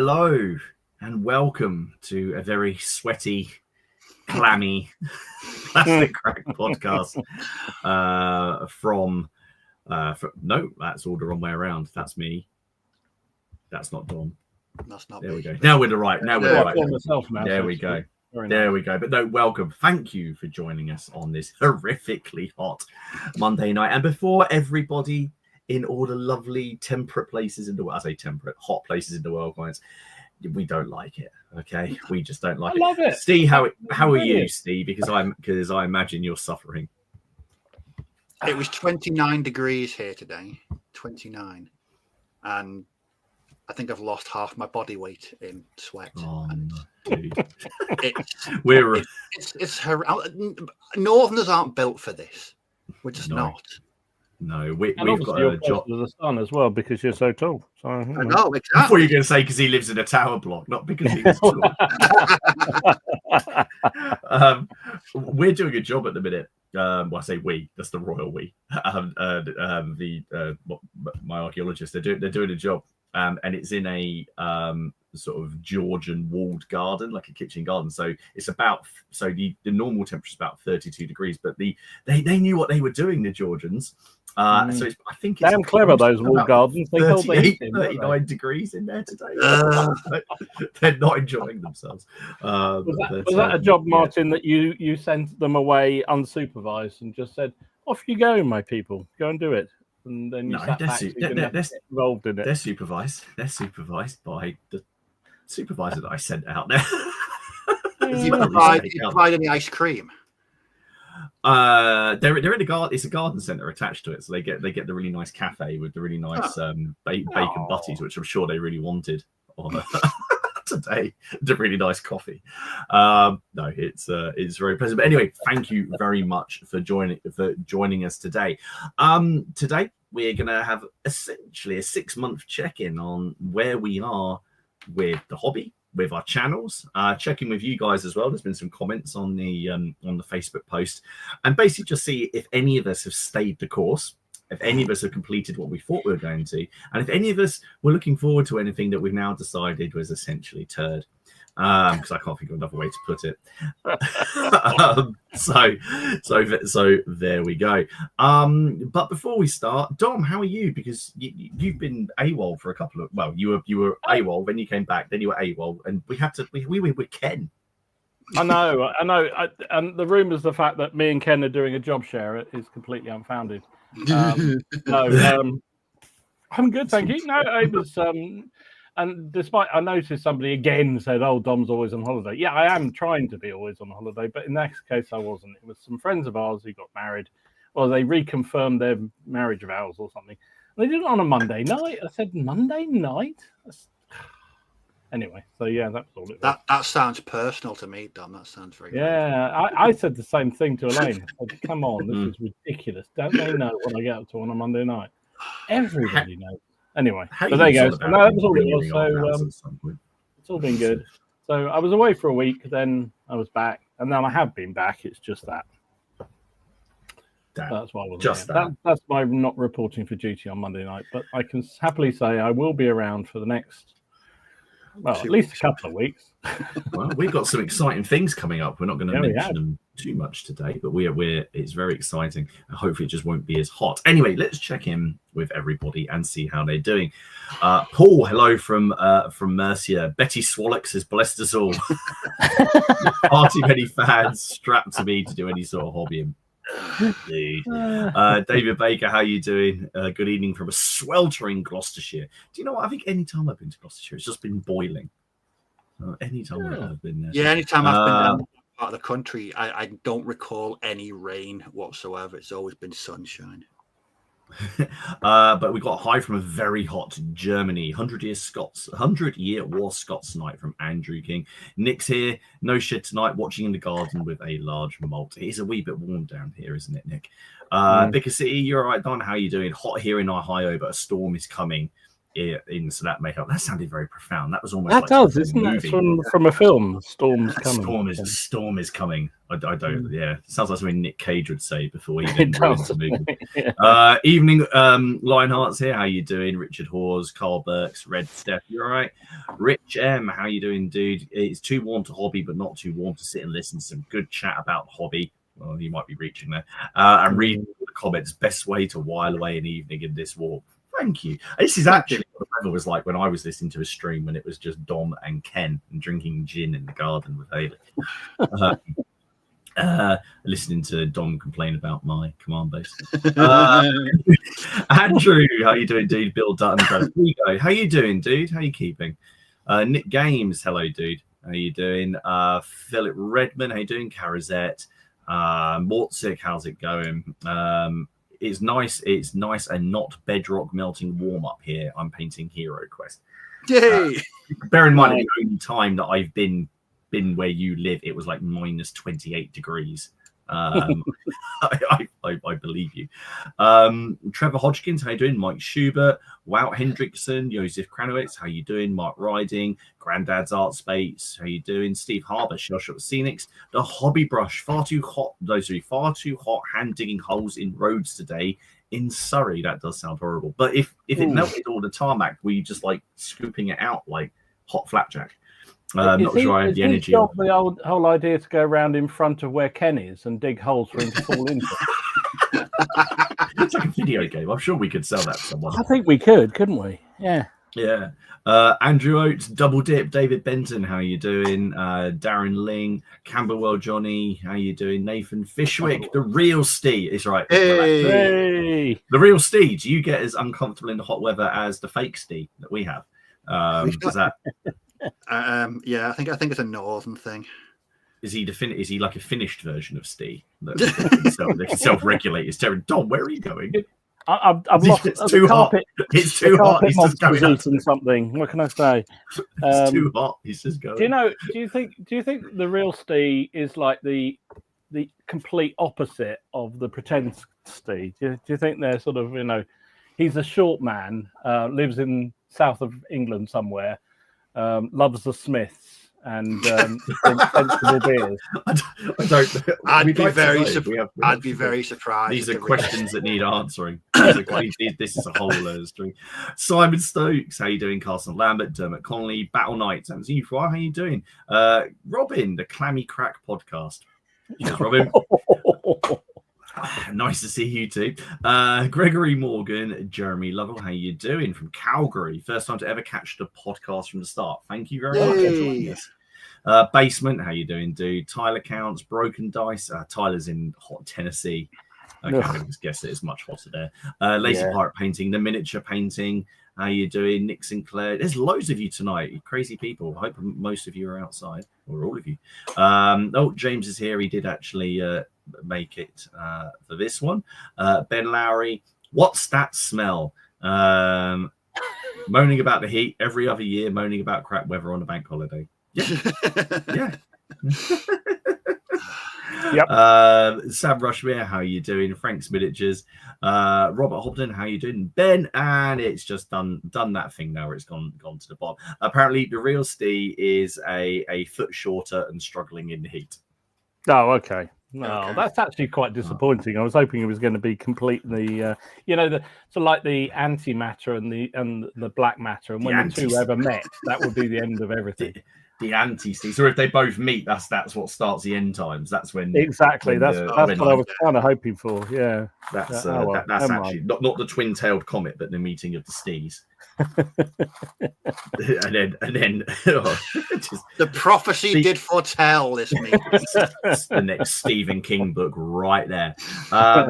Hello and welcome to a very sweaty, clammy Plastic Crack podcast from no, that's all the wrong way around. That's me. That's not Dom. That's not there me. We go. Now we're the right. Now we're the right. There we go. There we go. But no, welcome. Thank you for joining us on this horrifically hot Monday night. And before everybody in all the lovely temperate places in the world, I say temperate, hot places in the world, guys, we don't like it. Okay, we just don't like it. I love it. Steve, how are you, Steve? Because I imagine you're suffering. It was 29 degrees here today. 29, and I think I've lost half my body weight in sweat. Oh, dude. Northerners aren't built for this. We're just not. No, we've got a job to the sun as well because you're so tall. So, I know, exactly. I thought you were going to say because he lives in a tower block, not because he was tall. We're doing a job at the minute. Well, I say we. That's the royal we. My archaeologists. They're doing a job, and it's in a sort of Georgian walled garden, like a kitchen garden. So it's the normal temperature is about 32 degrees, but they knew what they were doing, the Georgians. So I think it's damn clever, those walled gardens. They 39 degrees in there today. They're not enjoying themselves. Was that a job, Martin, that you sent them away unsupervised and just said, off you go, my people, go and do it? And then they're involved in it. They're supervised. They're supervised by the supervisor that I sent out there. Did you provide any ice cream? They're in a garden. It's a garden centre attached to it, so they get the really nice cafe with the really nice bacon butties, which I'm sure they really wanted on today. The really nice coffee. No, it's very pleasant. But anyway, thank you very much for joining us today. Today we're going to have essentially a 6-month check-in on where we are with the hobby, with our channels, checking with you guys as well. There's been some comments on the Facebook post, and basically just see if any of us have stayed the course, if any of us have completed what we thought we were going to, and if any of us were looking forward to anything that we've now decided was essentially turd. Because I can't think of another way to put it. So there we go. But before we start, Dom, how are you? Because you've been AWOL for a couple of you were AWOL, then you came back, then you were AWOL, and we were with Ken. I know. And the rumours, the fact that me and Ken are doing a job share is completely unfounded. I'm good, thank you. No, it was. And despite, I noticed somebody again said, "Oh, Dom's always on holiday." Yeah, I am trying to be always on holiday, but in that case, I wasn't. It was some friends of ours who got married, or they reconfirmed their marriage vows or something. And they did it on a Monday night. I said, "Monday night?" Anyway, so yeah, that's all it was. That sounds personal to me, Dom. That sounds very. Yeah, I said the same thing to Elaine. I said, "Come on, this is ridiculous. Don't they know what I get up to on a Monday night? Everybody knows." Anyway, so there you go. So, no, that was all it was. So it's all been good. So I was away for a week, then I was back, and then I have been back. It's just that. That's why I wasn't that's my not reporting for duty on Monday night. But I can happily say I will be around for the next, at least a couple of weeks. Well, we've got some exciting things coming up. We're not going to mention them too much today, but it's very exciting, and hopefully it just won't be as hot. Anyway, let's check in with everybody and see how they're doing. Paul, hello from Mercia. Betty Swallock has blessed us all. Far too many fans strapped to me to do any sort of hobbying. David Baker, how you doing? Good evening from a sweltering Gloucestershire. Do you know what? I think any time I've been to Gloucestershire, it's just been boiling. Anytime I've been there. Yeah, anytime I've been down part of the country, I don't recall any rain whatsoever. It's always been sunshine. But we got a high from a very hot Germany. 100-year war Scots night from Andrew King. Nick's here, no shed tonight, watching in the garden with a large malt. It is a wee bit warm down here, isn't it, Nick? Bicker City, you're all right, Don. How are you doing? Hot here in Ohio, but a storm is coming. in, so that may help. That sounded very profound. That was almost That like does, isn't that from a film? Storm's coming. Storm is coming. I don't. Yeah, it sounds like something Nick Cage would say before he It then does. ruins the movie. Yeah. Evening, Lionheart's here. How you doing? Richard Hawes, Carl Burks, Red Steph. You all right? Rich M, how you doing, dude? It's too warm to hobby, but not too warm to sit and listen to some good chat about hobby. Well, you might be reaching there. And read the comments. Best way to while away an evening in this walk. Thank you. This is actually what the weather was like when I was listening to a stream when it was just Dom and Ken and drinking gin in the garden with Haley. Listening to Dom complain about my command base. Andrew, how you doing, dude? Bill Dutton, Rigo, how you doing, dude? How you keeping? Nick Games, hello, dude. How you doing? Philip Redman, how you doing? Carazette, Mortzik, how's it going? It's nice and not bedrock melting warm up here. I'm painting Hero Quest. Yay! Bear in mind, the only time that I've been where you live, it was like minus 28 degrees. I believe you. Trevor Hodgkins, how you doing? Mike Schubert, Wout Hendrickson, Josef Kranowitz, how you doing? Mark Riding, Granddad's Art Space, how you doing? Steve Harbour, Shell Shot Scenics, The Hobby Brush, far too hot hand digging holes in roads today in Surrey. That does sound horrible. But if it melted all the tarmac, were you just like scooping it out like hot flapjack? Not sure I have the energy. The whole idea to go around in front of where Ken is and dig holes for him to fall into. It's like a video game. I'm sure we could sell that to someone. I think we could, couldn't we? Yeah. Yeah. Andrew Oates, Double Dip, David Benton, how you doing? Darren Ling, Camberwell Johnny, how you doing? Nathan Fishwick, the real Steve. It's right. Hey. The real Steve. Do you get as uncomfortable in the hot weather as the fake Steve that we have? Is that? Yeah, I think it's a northern thing. Is he like a finished version of Steve? They can self-regulate. It's terrible. Dom, where are you going? I've lost. It's too hot. It's too hot. He's just going out. Something. What can I say? It's too hot. He's just going. Do you think the real Steve is like the complete opposite of the pretend Steve? Do you think they're sort of, he's a short man, lives in south of England somewhere, loves the Smiths and sensible beers. I'd be very surprised. These are questions that need answering. This is a whole stream. Simon Stokes, how you doing? Carson Lambert, Dermot Connolly, Battle Knights, and you for how you doing? Robin, the Clammy Crack podcast. Cheers, Robin. Nice to see you too. Gregory Morgan, Jeremy Lovell, how you doing? From Calgary. First time to ever catch the podcast from the start. Thank you very much for joining us. Basement, how you doing, dude? Tyler Counts, Broken Dice. Tyler's in hot Tennessee. Okay, I just guess that it's much hotter there. Lazy Pirate Painting, The Miniature Painting. How you doing? Nick Sinclair. There's loads of you tonight. You crazy people. I hope most of you are outside, or all of you. James is here. He did actually make it for this one. Ben Lowry. What's that smell? Moaning about the heat every other year, moaning about crap weather on a bank holiday. Yeah. Yep. Sam Rushmere, how you doing? Frank's Miniatures. Robert Hobden, how you doing? Ben, and it's just done that thing now where it's gone to the bottom. Apparently the real Steve is a foot shorter and struggling in the heat. Oh, okay. No, that's actually quite disappointing. I was hoping it was going to be completely, the antimatter and the black matter, and when the two ever met, that would be the end of everything. The anti-Steve. So if they both meet, that's what starts the end times. That's when exactly. That's what I was kind of hoping for. Yeah, that's actually not the twin-tailed comet, but the meeting of the Steves. and then the prophecy did foretell this meeting. The next Stephen King book right there.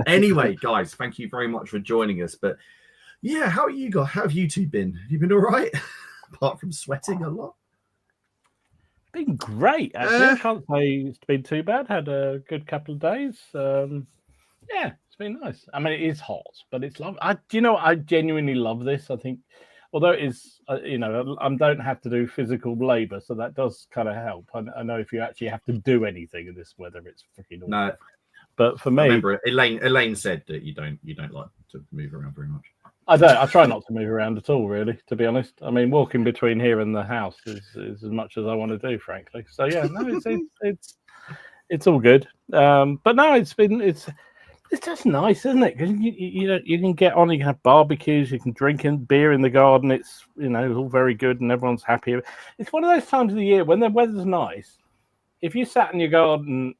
Anyway, guys, thank you very much for joining us. But yeah, how are you guys? How have you two been? Have you been all right? Apart from sweating a lot. Been great, actually. I can't say it's been too bad. Had a good couple of days. It's been nice. I mean, it is hot, but it's lovely. I genuinely love this. I think, although it is, I don't have to do physical labor, so that does kind of help. I know if you actually have to do anything in this weather, it's freaking awful. No, but for me, remember, Elaine said that you don't like to move around very much. I don't. I try not to move around at all, really, to be honest. I mean, walking between here and the house is as much as I want to do, frankly. So yeah, no, it's all good. But no, it's just nice, isn't it? Because you can get on, you can have barbecues, you can drink beer in the garden. It's all very good, and everyone's happy. It's one of those times of the year when the weather's nice. If you sat in your garden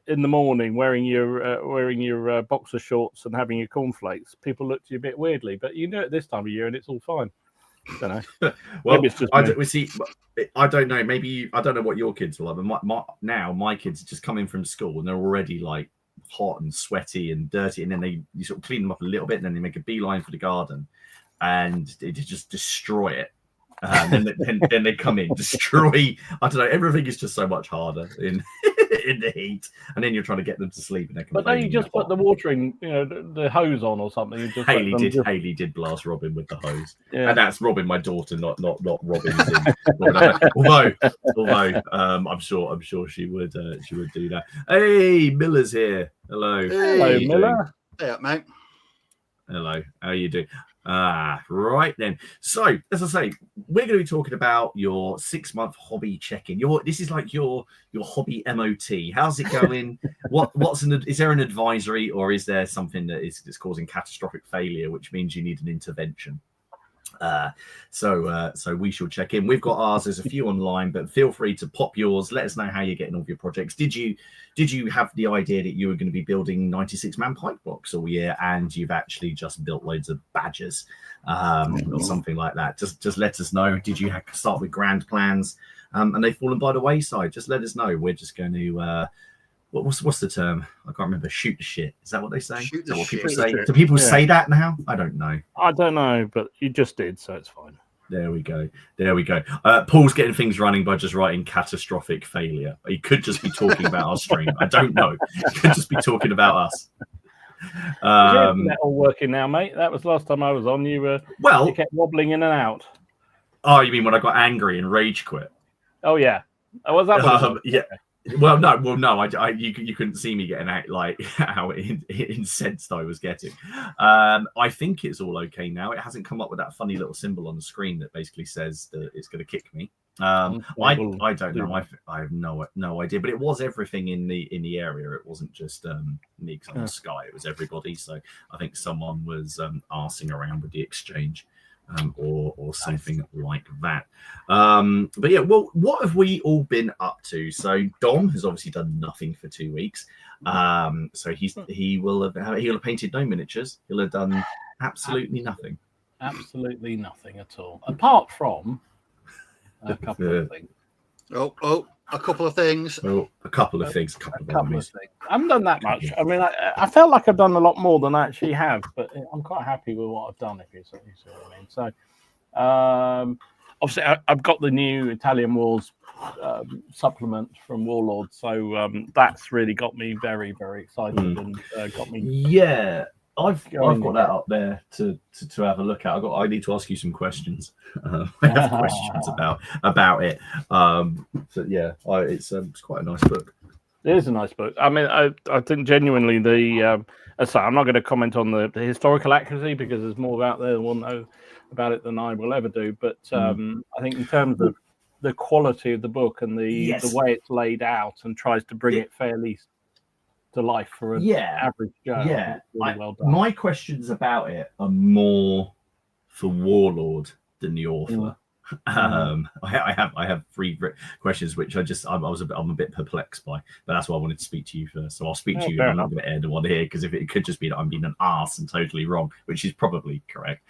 in the morning wearing your boxer shorts and having your cornflakes, people look at you a bit weirdly. But you do it this time of year and it's all fine. I don't know. Well, maybe it's just I don't know. Maybe I don't know what your kids are like. But my kids just come in from school and they're already like hot and sweaty and dirty, and then you sort of clean them up a little bit, and then they make a beeline for the garden, and they just destroy it. Then they come in, destroy. I don't know. Everything is just so much harder in the heat, and then you're trying to get them to sleep. And but then you just put the watering, the hose on or something. You just Haley did blast Robin with the hose, and that's Robin, my daughter, not Robin. although I'm sure she would do that. Hey, Miller's here. Hello. Hello, Miller. Hey up, mate. Hello. How are you doing? Right then. So, as I say, we're going to be talking about your 6-month hobby check-in. This is like your hobby MOT. How's it going? Is there an advisory, or is there something that's causing catastrophic failure, which means you need an intervention? So we shall check in. We've got ours. There's a few online, but feel free to pop yours. Let us know how you're getting on with your projects. Did you have the idea that you were going to be building 96-man pike blocks all year, and you've actually just built loads of badgers, or something like that? Just let us know. Did you start with grand plans, and they've fallen by the wayside? Just let us know. We're just going to what's the term? I can't remember. Shoot the shit. Is that what they say? Is that what people say? Do people say that now? I don't know. I don't know, but you just did, so it's fine. There we go. Paul's getting things running by just writing catastrophic failure. He could just be talking about our stream. I don't know. He could just be talking about us. Is your internet all working now, mate? That was last time I was on. You kept wobbling in and out. Oh, you mean when I got angry and rage quit? Oh yeah. Was that? Yeah. Well, no. You couldn't see me getting out, like how incensed I was getting. I think it's all okay now. It hasn't come up with that funny little symbol on the screen that basically says that it's going to kick me. I don't know. I have no idea. But it was everything in the area. It wasn't just me on the Sky. It was everybody. So I think someone was arsing around with the exchange. Or something like that. But yeah, well, what have we all been up to? So Dom has obviously done nothing for 2 weeks. So he'll have painted no miniatures. He'll have done absolutely nothing. Absolutely nothing at all, apart from a couple of things. A couple of things. A couple of things. I haven't done that much. I mean, I felt like I've done a lot more than I actually have, but I'm quite happy with what I've done, if you see what I mean. So, obviously, I've got the new Italian Wars supplement from Warlord, so that's really got me very, very excited and got me. Yeah. I've got that up there to have a look at. I need to ask you some questions. I have questions about it. So yeah, it's quite a nice book. It is a nice book. I mean, I think genuinely I'm not going to comment on the historical accuracy because there's more out there that will know about it than I will ever do. But I think in terms of the quality of the book and the way it's laid out and tries to bring it fairly to life for an average Joe. Yeah, really well done. My questions about it are more for Warlord than the author. I have 3 questions which I'm a bit perplexed by, but that's why I wanted to speak to you first. So I'll speak to you. I'm not going to air the one here because if it could just be that I'm being an arse and totally wrong, which is probably correct.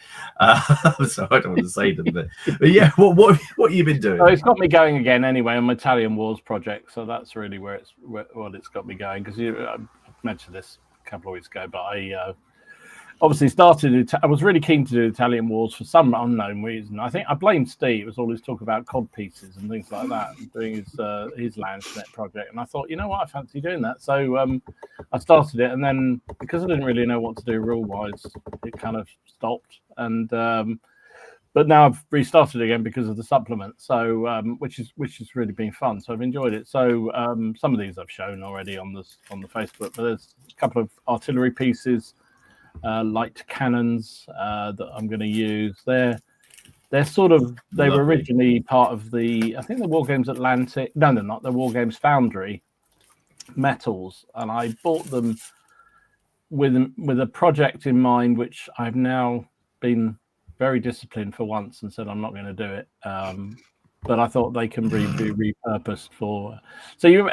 So I don't want to say them, but yeah, what have you been doing? So it's got me going again anyway on my Italian Wars project. So that's really where it's got me going because I mentioned this a couple of weeks ago, but I obviously started. I was really keen to do Italian Wars for some unknown reason. I think I blamed Steve. It was all his talk about cod pieces and things like that, and doing his Landsnet project. And I thought, you know what, I fancy doing that. So I started it, and then because I didn't really know what to do rule wise, it kind of stopped. And but now I've restarted again because of the supplement. So which has really been fun. So I've enjoyed it. So some of these I've shown already on the Facebook, but there's a couple of artillery pieces. light cannons that I'm going to use. They're sort of, they were Lovely. originally part of I think the War Games Atlantic. No, they're not. The War Games Foundry metals, and I bought them with a project in mind, which I've now been very disciplined for once and said I'm not going to do it. But I thought they can be repurposed for. So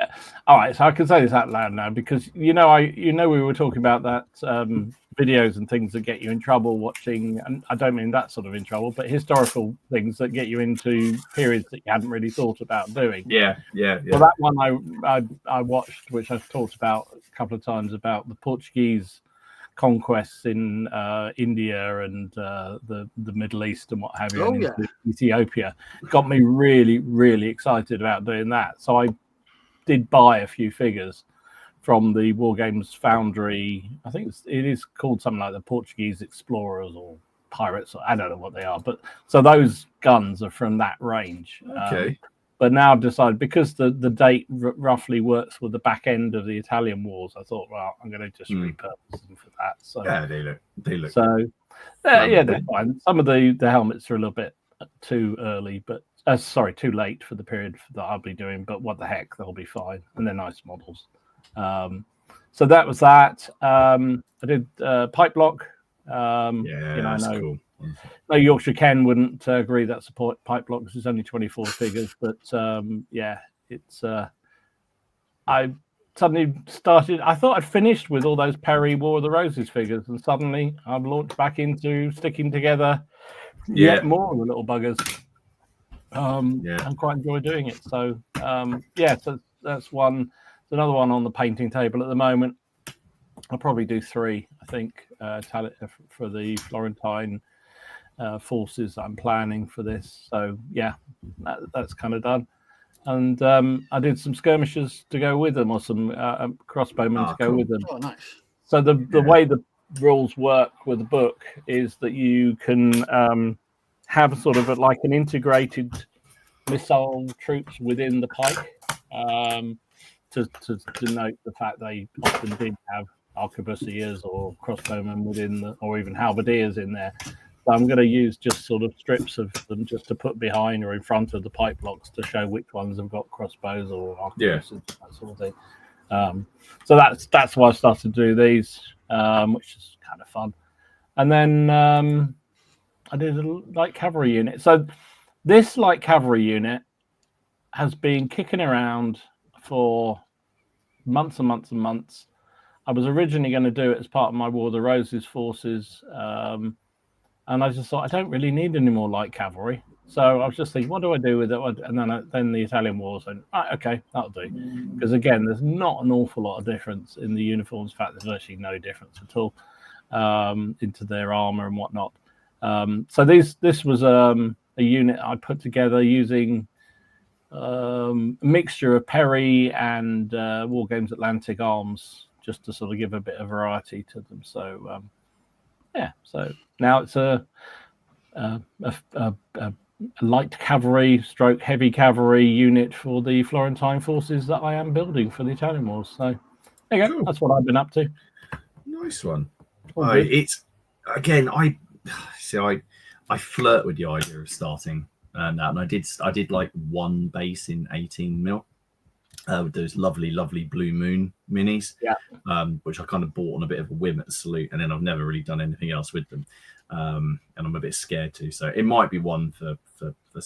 all right. So I can say this out loud now because we were talking about that videos and things that get you in trouble watching, and I don't mean that sort of in trouble, but historical things that get you into periods that you hadn't really thought about doing. Yeah. Well, that one I watched, which I've talked about a couple of times, about the Portuguese conquests in India and the Middle East and what have you, and into Ethiopia, got me really, really excited about doing that. So I did buy a few figures from the War Games Foundry. I think it is called something like the Portuguese Explorers or Pirates. I don't know what they are, but so those guns are from that range. Okay. But now I've decided, because the date roughly works with the back end of the Italian wars, I thought, well, I'm going to just repurpose them for that. So yeah, they look. So yeah, they're fine. Some of the helmets are a little bit too early, but too late for the period that I'll be doing. But what the heck, they'll be fine, and they're nice models. So that was that. I did pipe block. That's cool. No, Yorkshire Ken wouldn't agree that's a pipe block because it's only 24 figures. But it's. I suddenly started. I thought I'd finished with all those Perry War of the Roses figures, and suddenly I'm launched back into sticking together yet more of the little buggers. I quite enjoy doing it. So so that's one. There's another one on the painting table at the moment. I'll probably do 3, I think, for the Florentine forces I'm planning for this. So yeah, that's kind of done. And I did some skirmishers to go with them, or some crossbowmen to go with them. Oh, nice. So the way the rules work with the book is that you can have sort of like an integrated missile troops within the pike, to denote the fact they often did have arquebusiers or crossbowmen within or even halberdiers in there. So I'm going to use just sort of strips of them just to put behind or in front of the pipe blocks to show which ones have got crossbows or arquebuses, that sort of thing. So that's why I started to do these, which is kind of fun. And then I did a light cavalry unit. So this light cavalry unit has been kicking around for months and months and months. I was originally going to do it as part of my War of the Roses forces, and I just thought I don't really need any more light cavalry. So I was just thinking, what do I do with it? And then the Italian Wars, and okay, that'll do. Because again, there's not an awful lot of difference in the uniforms. In fact, there's virtually no difference at all into their armor and whatnot. So this was a unit I put together using a mixture of Perry and War Games Atlantic arms, just to sort of give a bit of variety to them. So so now it's a light cavalry stroke heavy cavalry unit for the Florentine forces that I am building for the Italian Wars. So there you go. Cool. That's what I've been up to. Nice one. It's again, I flirt with the idea of starting that, and I did like one base in 18mm. With those lovely Blue Moon minis, which I kind of bought on a bit of a whim at Salute, and then I've never really done anything else with them, and I'm a bit scared to. So it might be one for at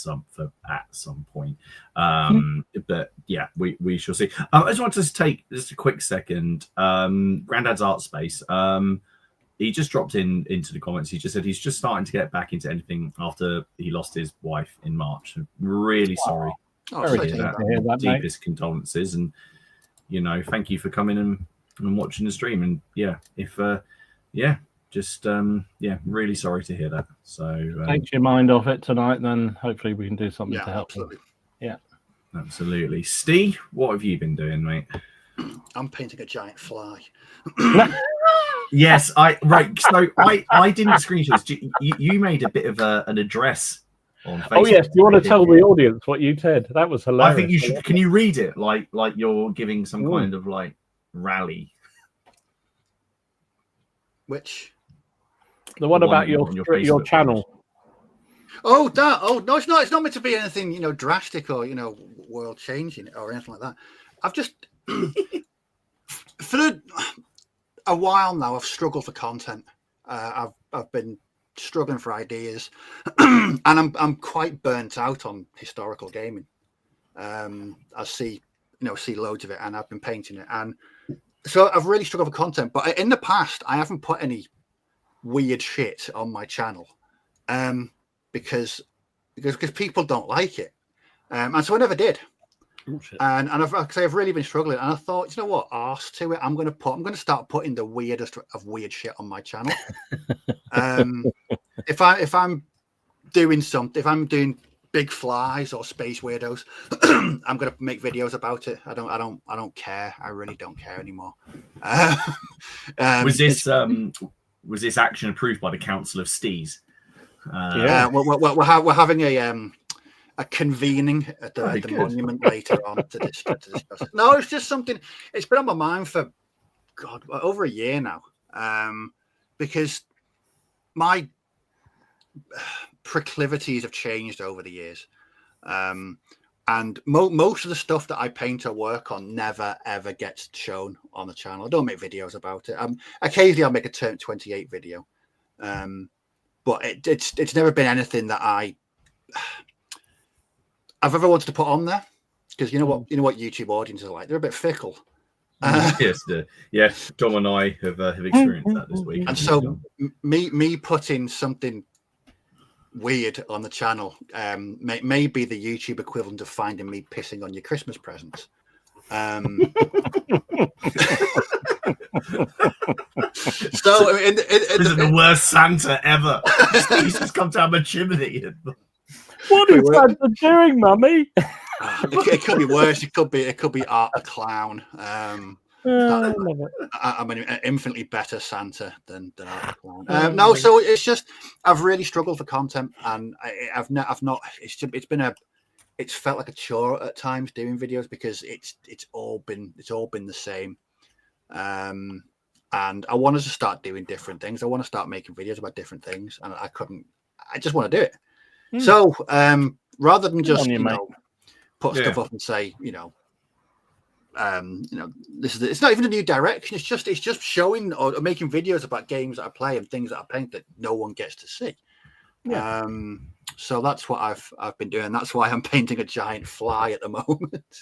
some point, but yeah, we shall see. I just want to take just a quick second. Grandad's Art Space. He just dropped into the comments. He just said he's just starting to get back into anything after he lost his wife in March. I'm really sorry. Very to hear that, deepest condolences, and thank you for coming and watching the stream. And really sorry to hear that. So take your mind off it tonight, then hopefully we can do something to help. Absolutely. Absolutely. Steve, what have you been doing, mate? I'm painting a giant fly. Yes, So I didn't screenshot. You made a bit of an address. Oh yes, do you want to tell the audience what you said? That was hilarious. I think you should. Can you read it like you're giving some kind of like rally? Which The one about your Facebook channel. Oh, that. Oh no, it's not. It's not meant to be anything, drastic or world changing or anything like that. I've just for a while now. I've struggled for content. I've been struggling for ideas, and I'm quite burnt out on historical gaming. I see loads of it, and I've been painting it, and so I've really struggled for content. But in the past, I haven't put any weird shit on my channel, because people don't like it, and so I never did. Oh, shit. And I've really been struggling, and I thought, you know what, arse to it. I'm going to start putting the weirdest of weird shit on my channel. If I'm doing something, if I'm doing big flies or space weirdos, I'm going to make videos about it. I don't care. I really don't care anymore. Was this action approved by the Council of Stees? Yeah, we're having a convening at the monument later on to discuss it. No, it's just something. It's been on my mind for over a year now, because my proclivities have changed over the years, and most of the stuff that I paint or work on never ever gets shown on the channel. I don't make videos about it. Occasionally I'll make a Turn 28 video, but it's never been anything that I've ever wanted to put on there, because you know what YouTube audiences are like. They're a bit fickle. Yes, Tom and I have experienced that this week. And so me putting something weird on the channel may be the YouTube equivalent of finding me pissing on your Christmas presents. So this is the worst Santa ever. He's just come down my chimney. What is Santa doing, Mummy? It could be worse. It could be Art the Clown. I'm an infinitely better Santa than Art the Clown. No, so it's just I've really struggled for content, and I've not. It's felt like a chore at times doing videos, because it's all been the same. And I wanted to start doing different things. I want to start making videos about different things, and I couldn't. I just want to do it. So rather than just put stuff up and say, this is it's not even a new direction. It's just showing or making videos about games that I play and things that I paint that no one gets to see. Yeah. So that's what I've been doing. That's why I'm painting a giant fly at the moment.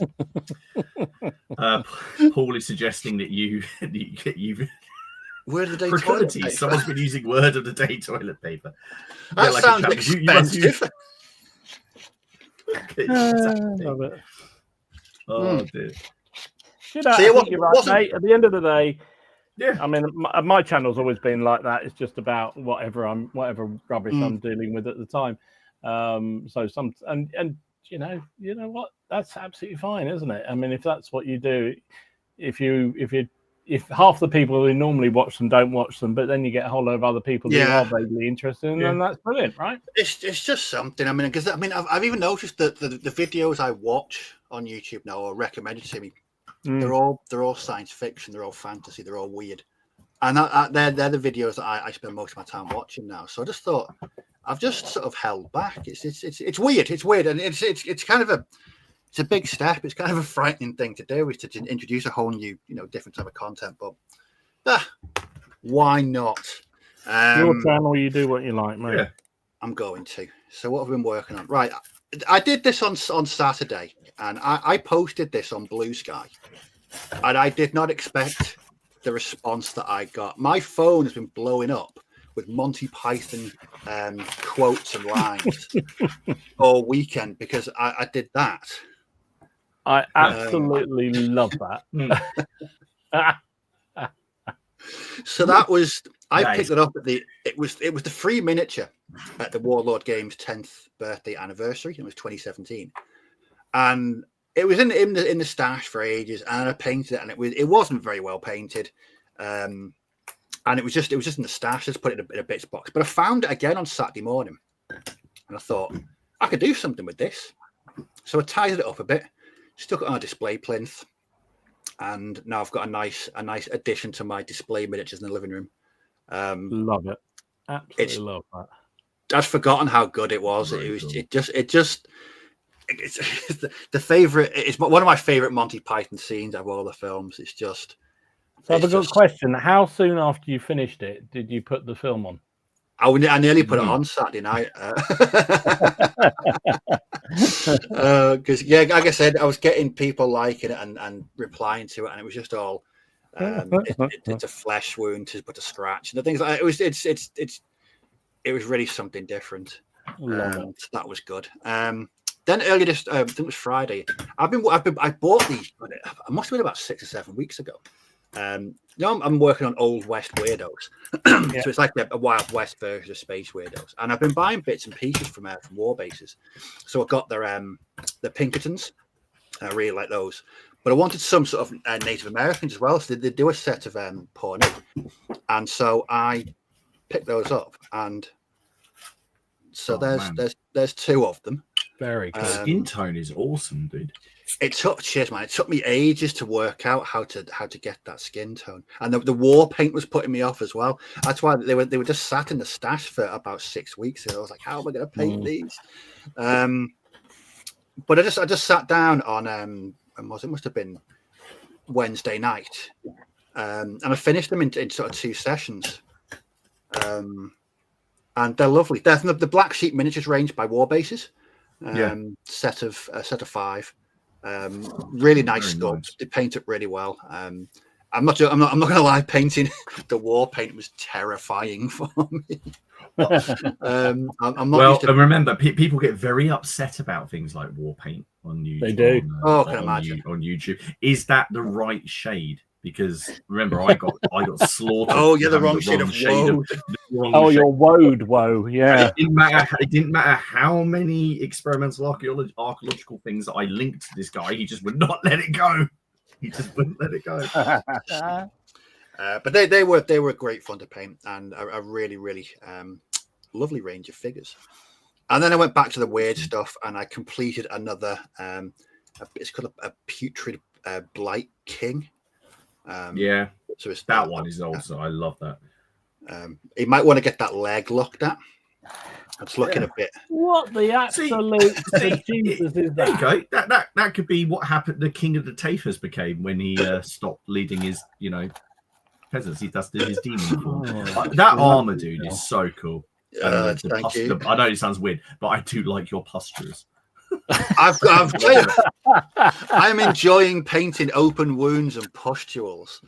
Paul is suggesting that you Word of the day proclivity. Toilet paper. Someone's been using word of the day toilet paper. That sounds expensive. Love it. Oh dear. I think you're right, mate. At the end of the day, I mean, my channel's always been like that. It's just about whatever rubbish I'm dealing with at the time. So you know what? That's absolutely fine, isn't it? I mean, if that's what you do, if half the people who normally watch them don't watch them, but then you get a whole lot of other people who are vaguely interested, and then that's brilliant, right? It's just something. I mean, because I've even noticed that the videos I watch on YouTube now are recommended to me. They're all science fiction, they're all fantasy, they're all weird, and they're the videos that I spend most of my time watching now. So I just thought I've just sort of held back. It's weird, and it's kind of it's a big step. It's kind of a frightening thing to do, is to introduce a whole new, different type of content. But why not? Your channel, you do what you like, mate. Yeah. I'm going to. So what have I been working on? Right, I did this on Saturday, and I posted this on Blue Sky, and I did not expect the response that I got. My phone has been blowing up with Monty Python quotes and lines all weekend because I did that. I absolutely love that. So that was Nice. picked it up at it was the free miniature at the Warlord Games 10th birthday anniversary. It was 2017, and it was in the stash for ages. And I painted it, and it wasn't very well painted, and it was just in the stash. Just put it in a bits box. But I found it again on Saturday morning, and I thought I could do something with this. So I tidied it up a bit, stuck it on a display plinth. And now I've got a nice addition to my display miniatures in the living room. Love it. Absolutely love that. I'd forgotten how good it was. Very It was. cool. It's the favorite. It's one of my favorite Monty Python scenes of all the films. It's just. So I've got a question. How soon after you finished it did you put the film on? I nearly put it on Saturday night. Because like I said, I was getting people liking it and replying to it, and it was just all it's a flesh wound to put a scratch and the things like that. It was really something different. So that was good. Then earlier this, I think it was Friday. I bought these. I must have been about 6 or 7 weeks ago. I'm working on Old West Weirdos, so it's like a Wild West version of Space Weirdos. And I've been buying bits and pieces from war bases. So I got the Pinkertons. I really like those, but I wanted some sort of Native Americans as well. So they do a set of Pawnee, and so I picked those up. And so there's 2 of them. Very cool. Skin tone is awesome, dude. It took me ages to work out how to get that skin tone, and the war paint was putting me off as well. That's why they were just sat in the stash for about 6 weeks. And I was like, how am I going to paint these? But I just sat down on it must have been Wednesday night, and I finished them in sort of 2 sessions. And they're lovely. They're from the Black Sheep miniatures range by War Bases. Set of 5. Really nice sculpts. Nice. They paint it really well. I'm not going to lie. Painting the war paint was terrifying for me. I'm not. Well, and remember, people get very upset about things like war paint on YouTube. They do. I can imagine on YouTube. Is that the right shade? Because remember, I got slaughtered. Oh, yeah, the wrong shade of woe. You're woed, woe. Yeah. It didn't matter how many experimental archaeological things that I linked to this guy. He just would not let it go. He just wouldn't let it go. But they were great fun to paint, and a really, really lovely range of figures. And then I went back to the weird stuff, and I completed another. It's called a Putrid Blight King. So it's that one is also. I love that. You might want to get that leg looked at. It's looking a bit. What the absolute Jesus is that? There you go. That could be what happened. The King of the Tafers became when he stopped leading his peasants. That's his demon form. That armor, dude, is so cool. Thank you. I know it sounds weird, but I do like your postures. I'm enjoying painting open wounds and pustules.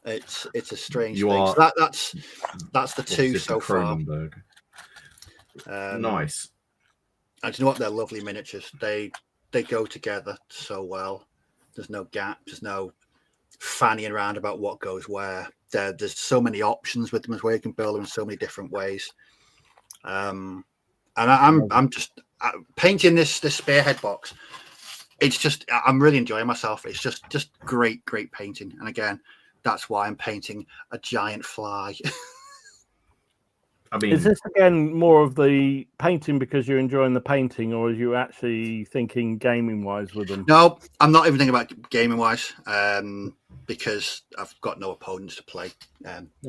It's a strange thing. So that's the 2 so far. Nice. And you know what? They're lovely miniatures. They go together so well. There's no gaps. There's no fannying around about what goes where. There's so many options with them as well. You can build them in so many different ways. And I'm just painting this spearhead box. It's just I'm really enjoying myself. It's just great painting. And again, that's why I'm painting a giant fly. I mean, is this again more of the painting because you're enjoying the painting, or are you actually thinking gaming wise with them? No, I'm not even thinking about gaming wise, because I've got no opponents to play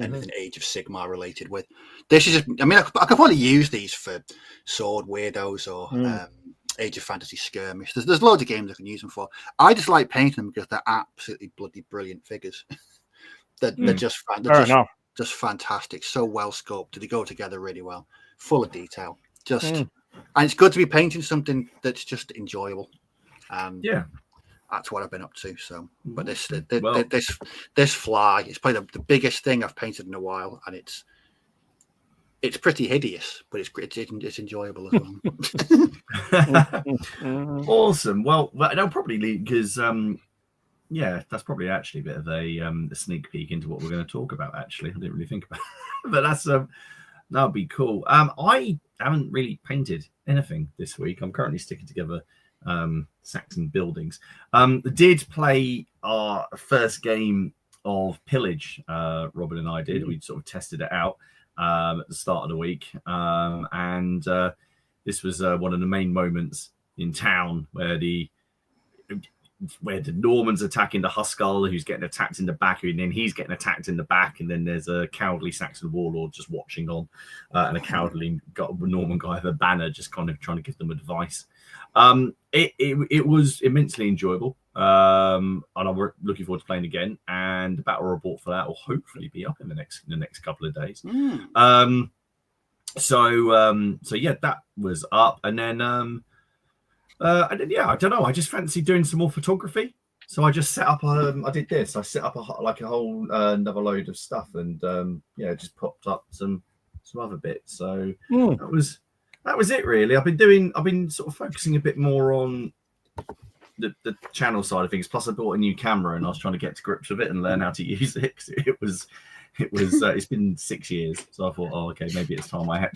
anything Age of Sigmar related with. This is, I could probably use these for Sword Weirdos or Age of Fantasy Skirmish. There's loads of games I can use them for. I just like painting them because they're absolutely bloody brilliant figures. They're just fantastic, so well sculpted. They go together really well, full of detail. And it's good to be painting something that's just enjoyable. That's what I've been up to. So, but this fly is probably the biggest thing I've painted in a while, and it's pretty hideous, but it's enjoyable as well. Awesome. Well, they'll probably leave because that's probably actually a bit of a sneak peek into what we're going to talk about. Actually, I didn't really think about it, but that'll be cool. I haven't really painted anything this week. I'm currently sticking together Saxon Buildings. Did play our first game of Pillage. Robin and I did. We sort of tested it out at the start of the week, and this was one of the main moments in town where where the Normans attacking the Huskarl, who's getting attacked in the back, and then he's getting attacked in the back, and then there's a cowardly Saxon warlord just watching on, and a cowardly Norman guy with a banner just kind of trying to give them advice. It was immensely enjoyable, and I'm looking forward to playing again. And the battle report for that will hopefully be up in the next couple of days. So yeah, that was up, and then I don't know. I just fancy doing some more photography, so I just set up. I did this. I set up a whole another load of stuff, and just popped up some other bits. So that was it really. I've been sort of focusing a bit more on the channel side of things. Plus, I bought a new camera, and I was trying to get to grips with it and learn how to use it. It's been 6 years, so I thought, okay, maybe it's time I had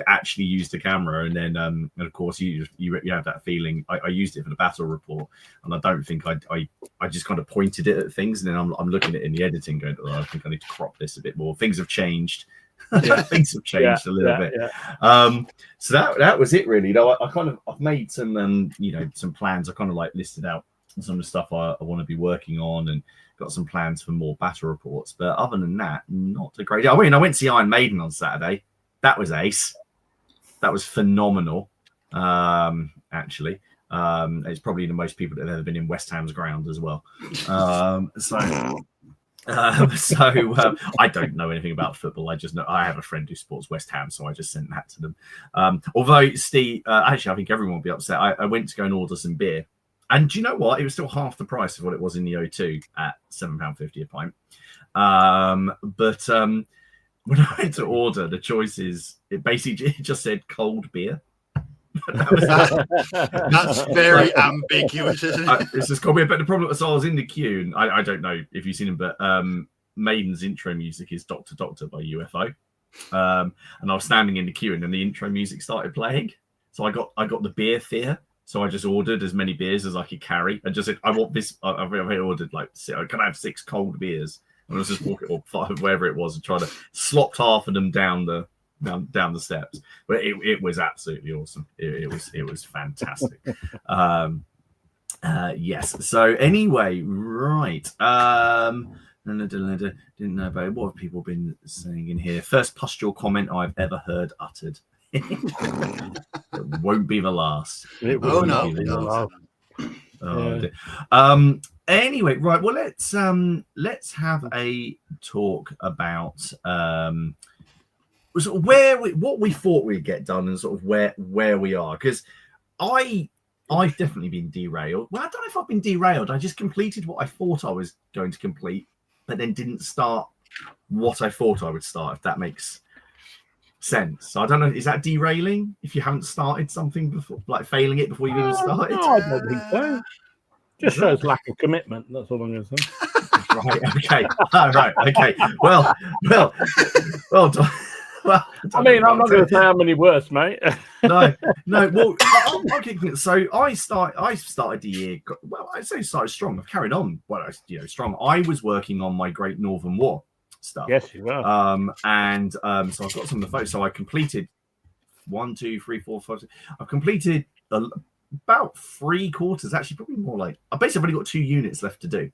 actually used the camera, and then and of course you have that feeling. I used it for the battle report, and I don't think I just kind of pointed it at things, and then I'm looking at it in the editing, going, I think I need to crop this a bit more. Things have changed. Things have changed a little bit. So that was it really. I've made some some plans. I kind of like listed out some of the stuff I want to be working on, and got some plans for more battle reports. But other than that, not a great deal. I went to see Iron Maiden on Saturday. That was ace. That was phenomenal. Actually, it's probably the most people that have ever been in West Ham's ground as well. So I don't know anything about football. I just know I have a friend who supports West Ham, so I just sent that to them. Although Steve, actually, I think everyone will be upset. I went to go and order some beer, and do you know what? It was still half the price of what it was in the O2 at £7.50 a pint. But when I went to order, the choices, it just said cold beer. That's very ambiguous, isn't it? It's just cold beer. But the problem was, I was in the queue, and I don't know if you've seen him, but Maiden's intro music is Doctor Doctor by UFO. And I was standing in the queue, and then the intro music started playing. So I got the beer fear. So I just ordered as many beers as I could carry, and just said, I want this. I ordered can I have 6 cold beers? And I was just walking, or 5, wherever it was, and trying to slopped half of them down the steps. But it was absolutely awesome. It was fantastic. Yes. So anyway, right. Didn't know about it. What have people been saying in here? First pustule comment I've ever heard uttered. It won't be the last. It won't be the last. Anyway, right. Well, let's have a talk about sort of what we thought we'd get done, and sort of where we are. Because I've definitely been derailed. Well, I don't know if I've been derailed. I just completed what I thought I was going to complete, but then didn't start what I thought I would start. If that makes sense. So I don't know. Is that derailing if you haven't started something before, like failing it before you've even started? No, I don't think so. Just shows lack of commitment. That's all I'm going to say. Right. Okay. Right. Okay. Well. I mean, I'm not going to say how many worse, mate. No. Well, so I started the year. Well, I say started strong. I've carried on. Well, strong. I was working on my Great Northern War stuff. Yes, you were. So I've got some of the photos. So I completed 1, 2, 3, 4, 5. I've completed about 3/4. Actually, probably more like. I basically only got 2 units left to do.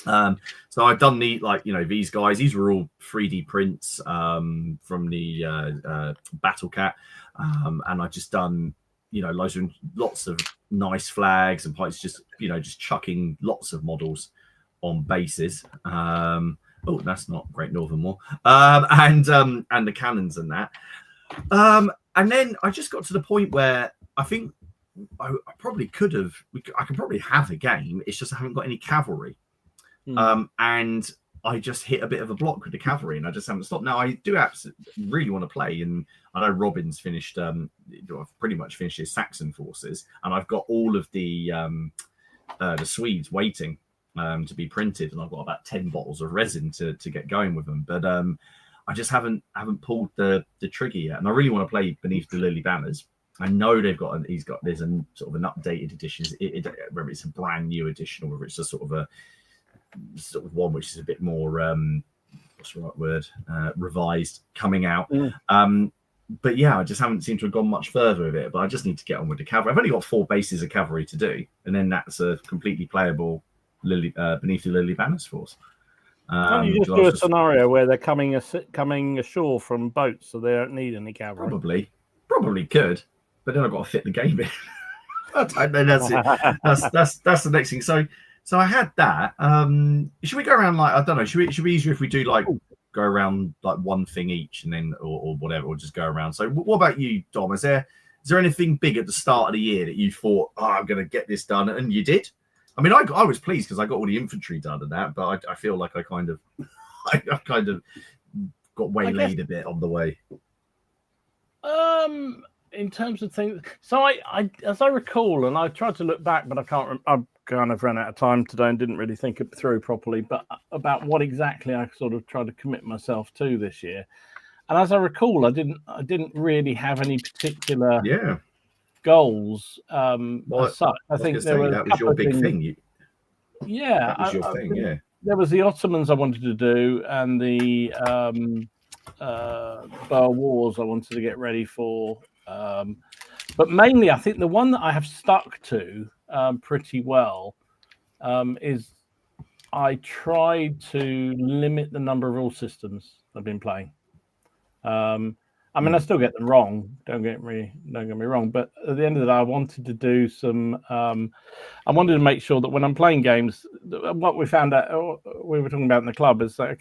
So I've done these guys. These were all 3D prints from the Battle Cat, and I've just done lots of nice flags and pipes. Just chucking lots of models on bases. Oh, that's not Great Northern War. And the cannons and that. And then I just got to the point where I think I probably could have. I could probably have a game. It's just I haven't got any cavalry. And I just hit a bit of a block with the cavalry, and I just haven't stopped. Now I do absolutely really want to play, and I know Robin's finished. Pretty much finished his Saxon Forces, and I've got all of the Swedes waiting to be printed, and I've got about 10 bottles of resin to get going with them. But I just haven't pulled the trigger yet, and I really want to play Beneath the Lily Banners. I know there's a sort of an updated edition. Whether it's a brand new edition or whether it's just sort of one which is a bit more what's the right word, revised, coming out. but yeah, I just haven't seemed to have gone much further with it. But I just need to get on with the cavalry. I've only got 4 bases of cavalry to do, and then that's a completely playable beneath the Lily Banners force. Can't you just do a scenario where they're coming ashore from boats, so they don't need any cavalry? Probably could, but then I've got to fit the game in. And then that's it. That's the next thing. So I had that. Should we go around like, I don't know? Should we be easier if we do like go around like one thing each and then or whatever, or just go around? So what about you, Dom? Is there anything big at the start of the year that you thought, I'm going to get this done, and you did? I mean, I was pleased because I got all the infantry done and that, but I feel like I kind of got waylaid a bit on the way. In terms of things, so I as I recall, and I tried to look back, but I can't. I kind of ran out of time today and didn't really think it through properly. But about what exactly I sort of tried to commit myself to this year, and as I recall, I didn't really have any particular goals. As such, I think that was your big thing. That was your thing. Yeah, there was the Ottomans I wanted to do, and the Boer Wars I wanted to get ready for. But mainly, I think the one that I have stuck to pretty well is I tried to limit the number of rule systems I've been playing. I mean, I still get them wrong. Don't get me wrong. But at the end of the day, I wanted to do some. I wanted to make sure that when I'm playing games, what we found out, we were talking about in the club, is that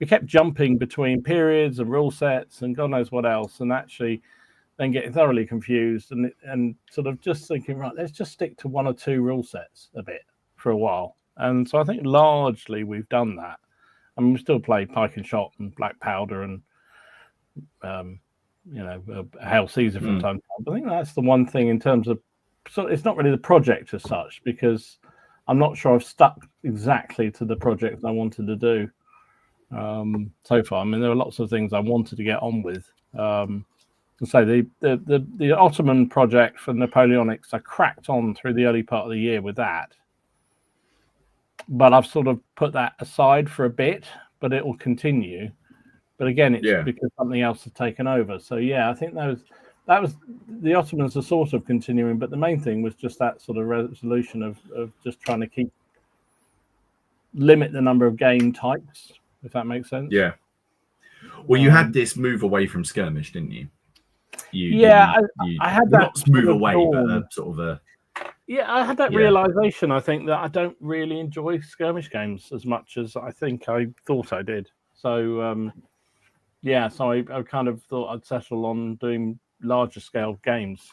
we kept jumping between periods and rule sets and God knows what else, and actually then getting thoroughly confused and sort of just thinking, right, let's just stick to 1 or 2 rule sets a bit for a while. And so I think largely we've done that. I mean, we still play Pike and Shot and Black Powder and Hail Caesar from time to time. But I think that's the one thing in terms of, so it's not really the project as such, because I'm not sure I've stuck exactly to the project I wanted to do so far. I mean, there are lots of things I wanted to get on with. So the Ottoman project for Napoleonics, I cracked on through the early part of the year with that. But I've sort of put that aside for a bit, but it will continue. But again, it's because something else has taken over. So yeah, I think that was the Ottomans are sort of continuing, but the main thing was just that sort of resolution of just trying to limit the number of game types, if that makes sense. Yeah. Well, you had this move away from skirmish, didn't you? I had that not move away, but sort of a. Yeah, I had that realization. I think that I don't really enjoy skirmish games as much as I think I thought I did. So, so I kind of thought I'd settle on doing larger scale games,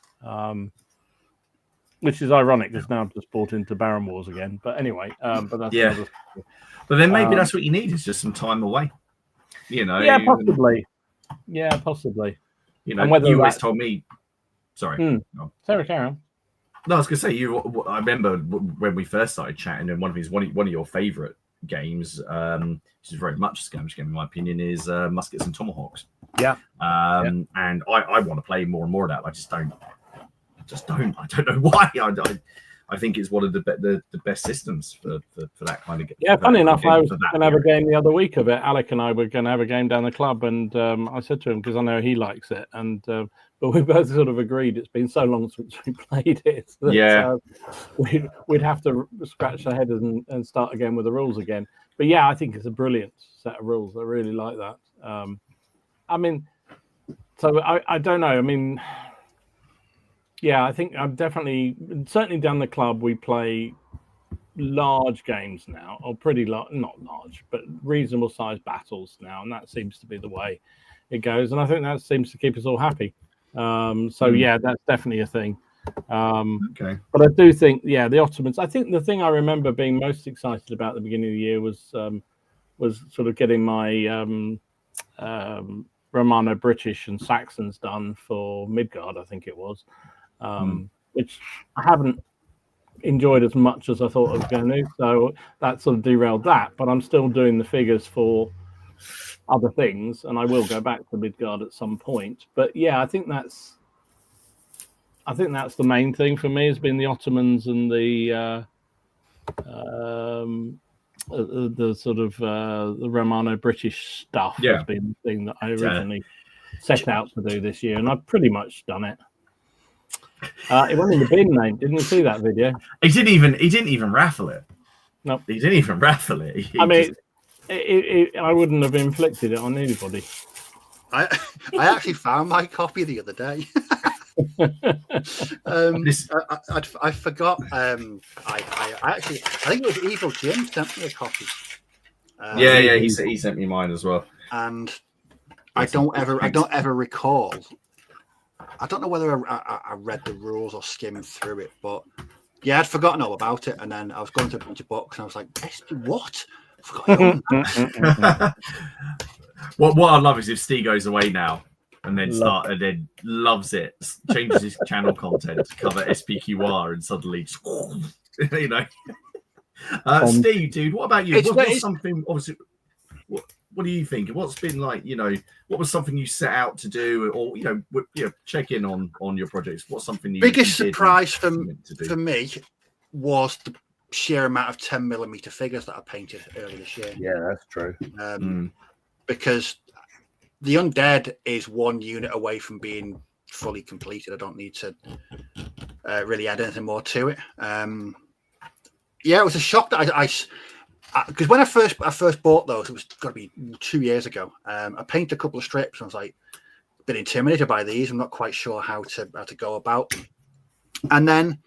which is ironic because now I've just bought into Baron Wars again. But anyway, but that's But then maybe that's what you need, is just some time away. You know. Yeah, possibly. Yeah, possibly. You know, you always told me. Sorry, Sarah, carry on. No, I was going to say, I remember when we first started chatting, and one of your favourite games, which is very much a skirmish game in my opinion, is Muskets and Tomahawks. Yeah. And I want to play more and more of that. I don't. I don't know why. I think it's one of the best systems for that kind of game. Yeah, funny enough, I was going to have a game the other week of it. Alec and I were going to have a game down the club, and I said to him, because I know he likes it, and but we both sort of agreed it's been so long since we played it that we'd have to scratch our head and start again with the rules again. But yeah, I think it's a brilliant set of rules. I really like that. I mean, so I don't know. I mean, yeah, I think I'm certainly down the club, we play large games now, or pretty large, not large, but reasonable sized battles now. And that seems to be the way it goes. And I think that seems to keep us all happy. Yeah, that's definitely a thing. Okay. But I do think, the Ottomans, I think the thing I remember being most excited about at the beginning of the year was sort of getting my Romano British and Saxons done for Midgard, I think it was. Which I haven't enjoyed as much as I thought I was going to. So that sort of derailed that. But I'm still doing the figures for other things, and I will go back to Midgard at some point. But yeah, I think that's the main thing for me, has been the Ottomans and the sort of the Romano British stuff has been the thing that I originally set out to do this year, and I've pretty much done it. It went in the bin, mate. Didn't you see that video? He didn't even raffle it. No, he didn't even raffle it. I mean, I wouldn't have inflicted it on anybody. I actually found my copy the other day. I forgot. I think it was Evil Jim sent me a copy. Yeah, he sent me mine as well. And I don't ever recall. I don't know whether I read the rules or skimmed through it, but yeah, I'd forgotten all about it. And then I was going to a bunch of books, and I was like, "What? What I love is if Steve goes away now and then loves it, changes his channel content to cover SPQR, and suddenly, you know. Steve, dude, what about you? What's something? Obviously, what do you think? What's been like? You know, what was something you set out to do, or check in on your projects? What's something biggest surprise for me was the sheer amount of 10mm figures that I painted earlier this year. Yeah, that's true. Because the undead is one unit away from being fully completed. I don't need to really add anything more to it. Yeah, it was a shock that I because when I first bought those, it was got to be 2 years ago. I painted a couple of strips, and I was like, a bit intimidated by these. I'm not quite sure how to go about them. And then it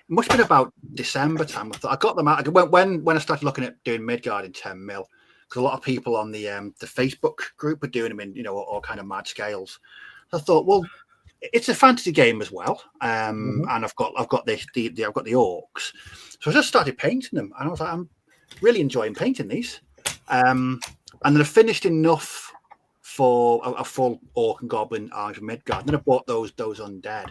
must have been about December time. I got them out when I started looking at doing Midgard in 10mm. Because a lot of people on the Facebook group were doing them in all kind of mad scales. So I thought, well, it's a fantasy game as well, and I've got the orcs. So I just started painting them, and I was like, I'm really enjoying painting these. And then I finished enough for a full orc and goblin army of Midgard. And then I bought those undead,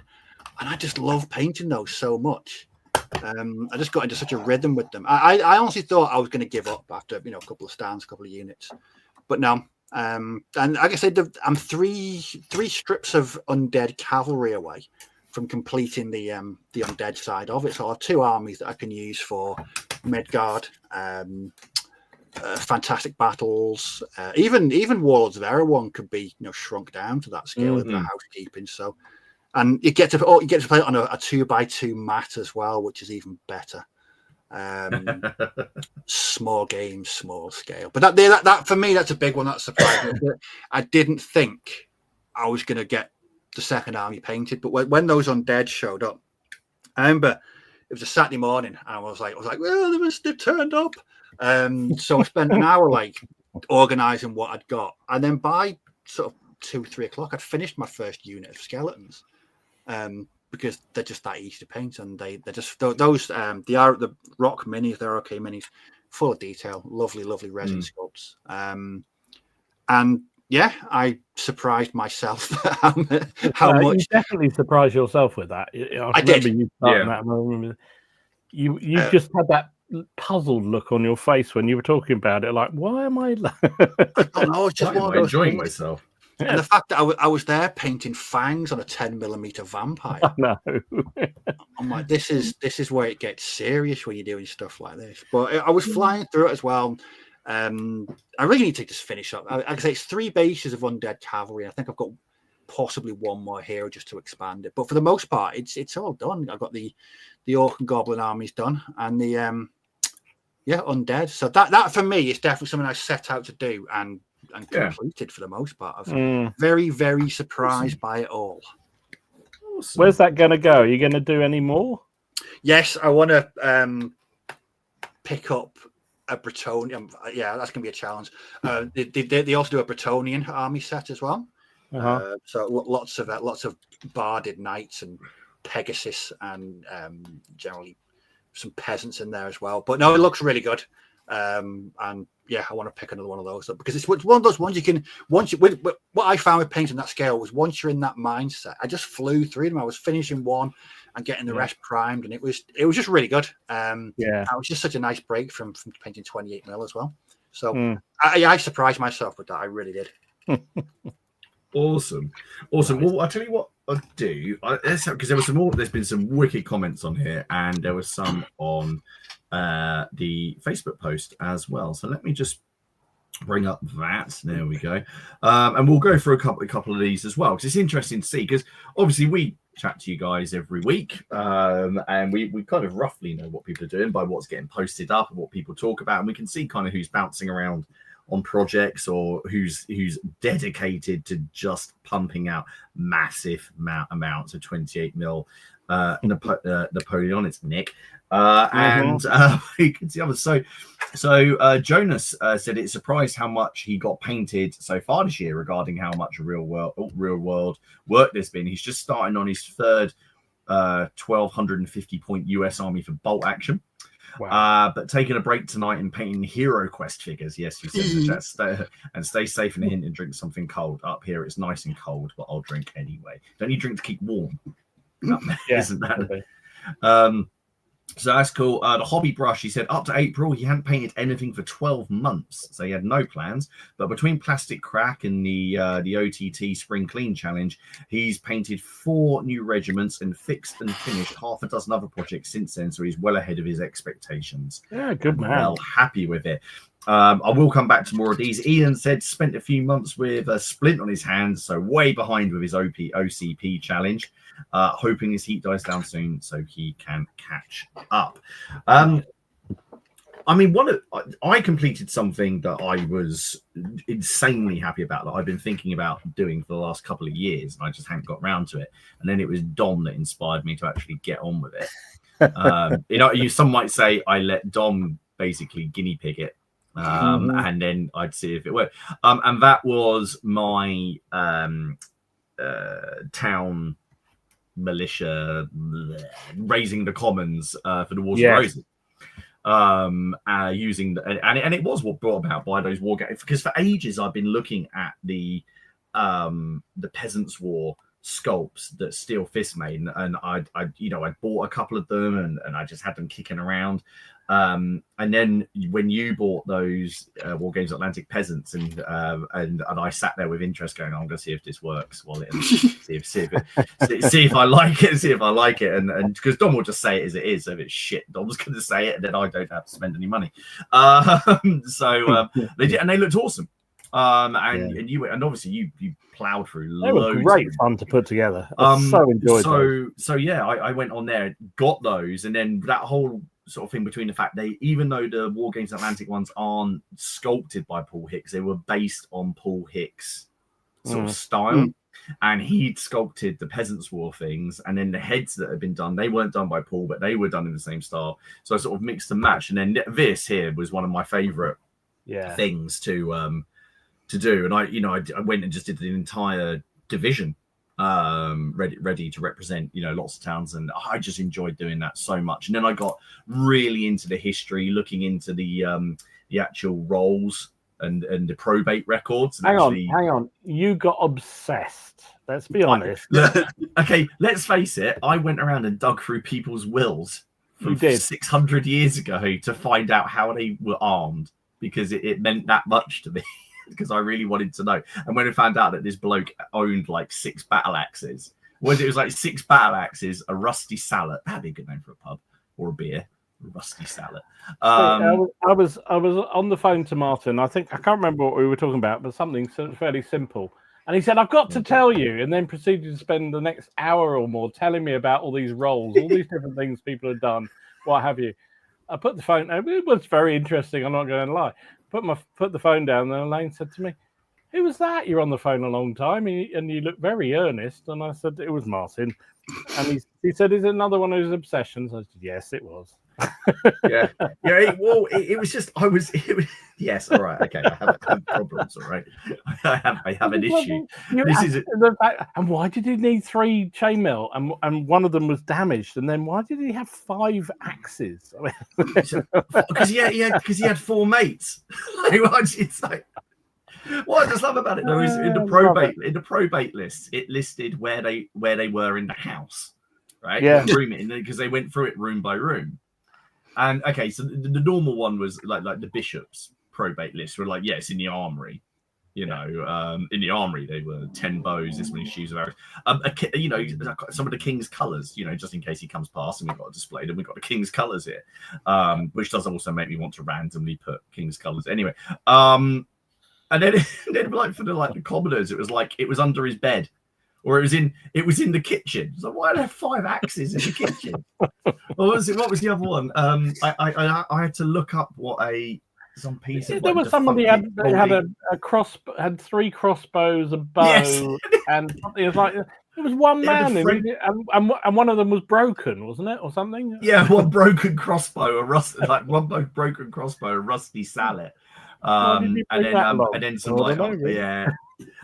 and I just love painting those so much. I just got into such a rhythm with them. I honestly thought I was going to give up after a couple of stands, a couple of units, but no. And like I said, I'm three strips of undead cavalry away from completing the undead side of it. So I have 2 armies that I can use for Midgard, fantastic battles. Even Warlords of Erewhon could be shrunk down to that scale of the housekeeping. So. And you get to play it on a 2x2 mat as well, which is even better. Small games, small scale. But that for me, that's a big one. That surprised me. I didn't think I was going to get the second army painted, but when those undead showed up, I remember it was a Saturday morning, and I was like, well, they've turned up. So I spent an hour organising what I'd got, and then by sort of 2-3 o'clock, I'd finished my first unit of skeletons. Because they're just that easy to paint, and they're just those the rock minis, they're okay minis, full of detail, lovely resin sculpts. And yeah, I surprised myself how much. You definitely surprised yourself with that. I did. You just had that puzzled look on your face when you were talking about it. Like, why am I? I don't know. It's just enjoying myself. And the fact that I was there painting fangs on a 10mm vampire. No. I'm like, this is where it gets serious when you're doing stuff like this. But I was flying through it as well. I really need to just finish up. Like I say, it's 3 bases of undead cavalry. I think I've got possibly 1 more here just to expand it. But for the most part, it's all done. I've got the orc and goblin armies done, and the undead. So that for me is definitely something I set out to do and completed for the most part. I'm very, very surprised by it all. Awesome. Where's that going to go? Are you going to do any more? Yes, I want to pick up a Bretonian. Yeah, that's going to be a challenge. They also do a Bretonian army set as well. So lots of barded knights and Pegasus, and generally some peasants in there as well. But no, it looks really good. And yeah, I want to pick another one of those up, because it's one of those ones you can, what I found with painting that scale was once you're in that mindset, I just flew through them. I was finishing one and getting the rest primed, and it was just really good. It was just such a nice break from painting 28mm as well. So I surprised myself with that. I really did. Awesome. Well, I'll tell you what I'll do, because there's been some wicked comments on here, and there was some on the Facebook post as well. So let me just bring up that. There we go. And we'll go through a couple of these as well, because it's interesting to see, because obviously we chat to you guys every week, and we kind of roughly know what people are doing by what's getting posted up and what people talk about, and we can see kind of who's bouncing around on projects or who's dedicated to just pumping out massive amounts of 28 mil Napoleonics, Nick. And you can see others. So Jonas said it's surprised how much he got painted so far this year regarding how much real world work there's been. He's just starting on his third 1,250 point US Army for bolt action. Wow. But taking a break tonight and painting Hero Quest figures. Yes, you said in the chat. And stay safe in a hint and drink something cold. Up here it's nice and cold, but I'll drink anyway. Don't you drink to keep warm? Isn't that? So that's cool. The hobby brush, he said up to April he hadn't painted anything for 12 months, so he had no plans. But between Plastic Crack and the OTT Spring Clean Challenge, he's painted 4 new regiments and fixed and finished half a dozen other projects since then. So he's well ahead of his expectations. Yeah, good man. Well, happy with it. I will come back to more of these. Ian said spent a few months with a splint on his hands, so way behind with his OCP challenge. Hoping his heat dies down soon so he can catch up. I mean, I completed something that I was insanely happy about, that I've been thinking about doing for the last couple of years, and I just hadn't got around to it. And then it was Dom that inspired me to actually get on with it. Some might say I let Dom basically guinea pig it. And then I'd see if it worked. And that was my town militia raising the commons for the Wars of Roses. Using and it was what brought about by those war games, because for ages I've been looking at the Peasants' War sculpts that Steel Fist made, and I bought a couple of them and I just had them kicking around. And then when you bought those War Games Atlantic Peasants, and I sat there with interest, going, I'm going to see if this works, see if I like it, and because Dom will just say it as it is. So if it's shit, Dom's going to say it, and then I don't have to spend any money. They did, and they looked awesome. And obviously you plowed through. They were great fun to put together. I so enjoyed those. So yeah, I went on there, got those, and then that whole sort of thing between the fact even though the War Games Atlantic ones aren't sculpted by Paul Hicks, they were based on Paul Hicks' sort of style. And he'd sculpted the Peasants' War things, and then the heads that had been done, they weren't done by Paul, but they were done in the same style. So I sort of mixed and matched. And then this here was one of my favorite things to do. And I went and just did the entire division ready to represent lots of towns, and I just enjoyed doing that so much. And then I got really into the history, looking into the actual rolls and the probate records. Hang on, you got obsessed. Let's be honest. Okay, let's face it, I went around and dug through people's wills from 600 years ago to find out how they were armed, because it meant that much to me. Because I really wanted to know. And when I found out that this bloke owned like 6 battle axes, it was like 6 battle axes, a rusty sallet. That'd be a good name for a pub or a beer. A rusty sallet. I was on the phone to Martin. I can't remember what we were talking about, but something fairly simple. And he said, I've got to tell you, and then proceeded to spend the next hour or more telling me about all these roles, all these different things people have done, what have you. I put the phone, it was very interesting, I'm not going to lie. Put the phone down, and Elaine said to me, "Who was that? You're on the phone a long time, and you look very earnest." And I said, "It was Martin." And he said, "Is it another one of his obsessions?" I said, "Yes, it was." It was just yes, all right, okay. I have problems, all right. I have an issue. And why did he need 3 chainmail? And one of them was damaged. And then why did he have 5 axes? Because he had 4 mates. It's like, what I just love about it though is in the probate list, it listed where they were in the house, right? Yeah, because they went through it room by room. And okay, so the normal one was like the bishop's probate list were like, it's in the armory. In the armory they were 10 bows, this many sheaves of arrows. Some of the king's colours, just in case he comes past, and we've got a display, then we've got the king's colours here, which does also make me want to randomly put king's colours. Anyway, And then like for the commoners, it was under his bed, or it was in the kitchen. So why do they have 5 axes in the kitchen? What was the other one? I had to look up what some piece of. There was somebody had had 3 crossbows, a bow, yes. and it was like it was one man, and one of them was broken, wasn't it, or something? Yeah, one broken crossbow, broken crossbow, a rusty sallet, and then some yeah.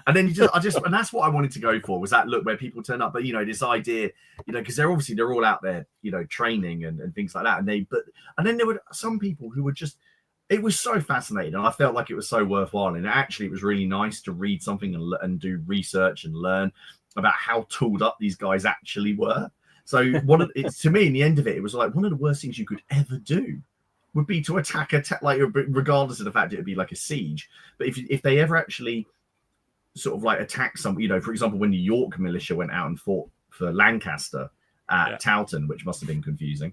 And then and that's what I wanted to go for, was that look where people turn up, but this idea, because they're all out there, training and things like that, and then there were some people who were just. It was so fascinating, and I felt like it was so worthwhile. And actually, it was really nice to read something and do research and learn about how tooled up these guys actually were. So to me, in the end of it, it was like one of the worst things you could ever do would be to attack regardless of the fact it would be like a siege. But if they ever actually sort of like attack some, for example, when the York militia went out and fought for Lancaster at Towton, which must have been confusing.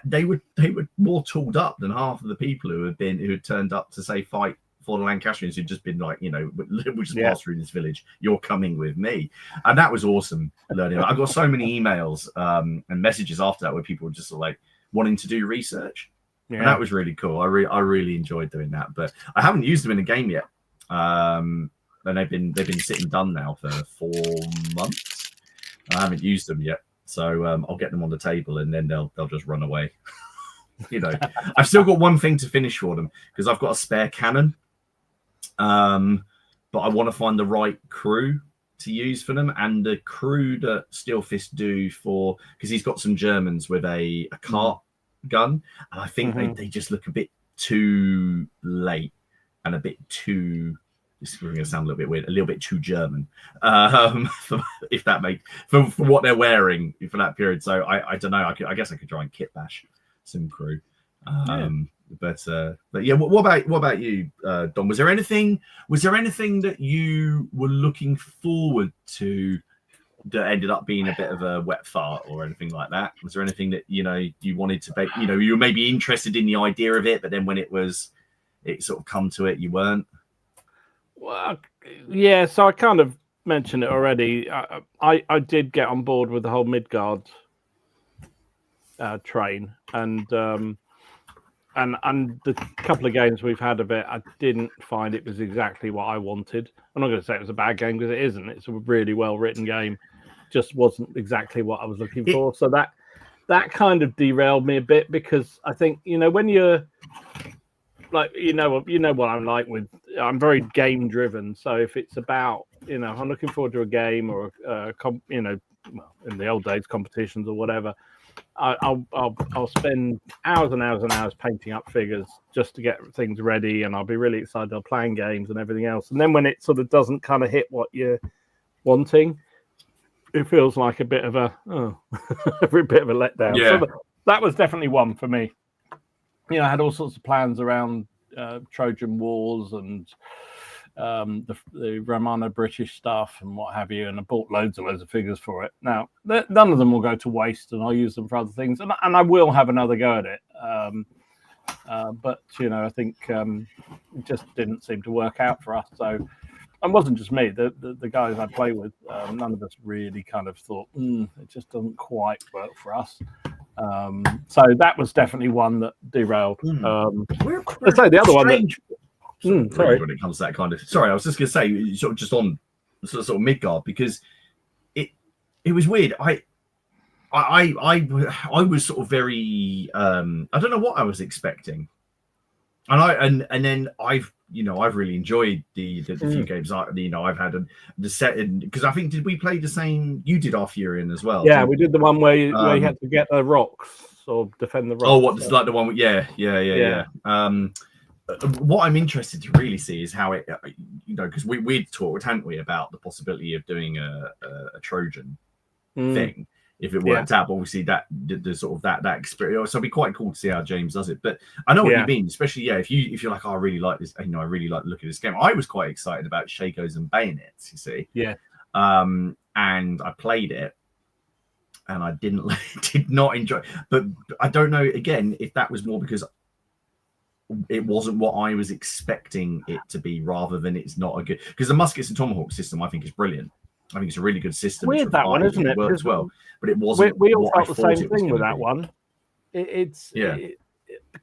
They were more tooled up than half of the people who had turned up to say fight for the Lancastrians, who'd just been like, we'll just pass through this village. You're coming with me, and that was awesome learning. I got so many emails and messages after that where people were just sort of like wanting to do research, and that was really cool. I really enjoyed doing that, but I haven't used them in a game yet. And they've been sitting done now for 4 months. I haven't used them yet. So I'll get them on the table, and then they'll just run away. I've still got one thing to finish for them, because I've got a spare cannon, but I want to find the right crew to use for them, and the crew that Steelfist do because he's got some Germans with a cart gun, and I think they just look a bit too late and a bit too. This is going to sound a little bit weird, a little bit too German, if that makes for what they're wearing for that period. So I don't know. I guess I could try and kit bash some crew. But yeah, what about you, Don? Was there anything that you were looking forward to that ended up being a bit of a wet fart or anything like that? Was there anything that you wanted to you were maybe interested in the idea of it, but then when it sort of come to it, you weren't? Well, yeah, so I kind of mentioned it already. I did get on board with the whole Midgard train, and the couple of games we've had of it, I didn't find it was exactly what I wanted. I'm not going to say it was a bad game, because it isn't. It's a really well written game. Just wasn't exactly what I was looking for. So that kind of derailed me a bit, because I think when you're like what I'm like I'm very game driven. So if it's about I'm looking forward to a game or in the old days competitions or whatever, I'll spend hours and hours and hours painting up figures just to get things ready, and I'll be really excited. I'll playing games and everything else, and then when it sort of doesn't kind of hit what you're wanting, it feels like a bit of a letdown. Yeah. So that was definitely one for me. I had all sorts of plans around Trojan Wars and the Romano-British stuff and what have you, and I bought loads of figures for it. Now, none of them will go to waste, and I'll use them for other things, and I will have another go at it. But I think it just didn't seem to work out for us. So, it wasn't just me. The guys I play with, none of us really kind of thought it just doesn't quite work for us. So that was definitely one that derailed. Let's say the other one. Sorry, when it comes to that kind of. Sorry, I was just going to say, sort of just on sort of Midgard, because it was weird. I was sort of very. I don't know what I was expecting, and then I've really enjoyed the few games I've had, and the set, because I think, did we play the same? You did Arthurian as well. Yeah, we did the one where you had to get the rocks or defend the rocks. Oh, what's like the one? Yeah. What I'm interested to really see is how it, because we'd talked, hadn't we, about the possibility of doing a Trojan thing if it worked out. But obviously, the sort of that experience. So it'd be quite cool to see how James does it. But I know what you mean, especially if you're like, oh, I really like this. I really like the look of this game. I was quite excited about Shakos and Bayonets. You see, and I played it, and I did not enjoy. But I don't know again if that was more because what I was expecting it to be, rather than it's not a good, because the Muskets and Tomahawks system I think is brilliant. I think it's a really good system. Weird that one, isn't it? It works well, but it wasn't. We all what felt I the same thought thing with that one.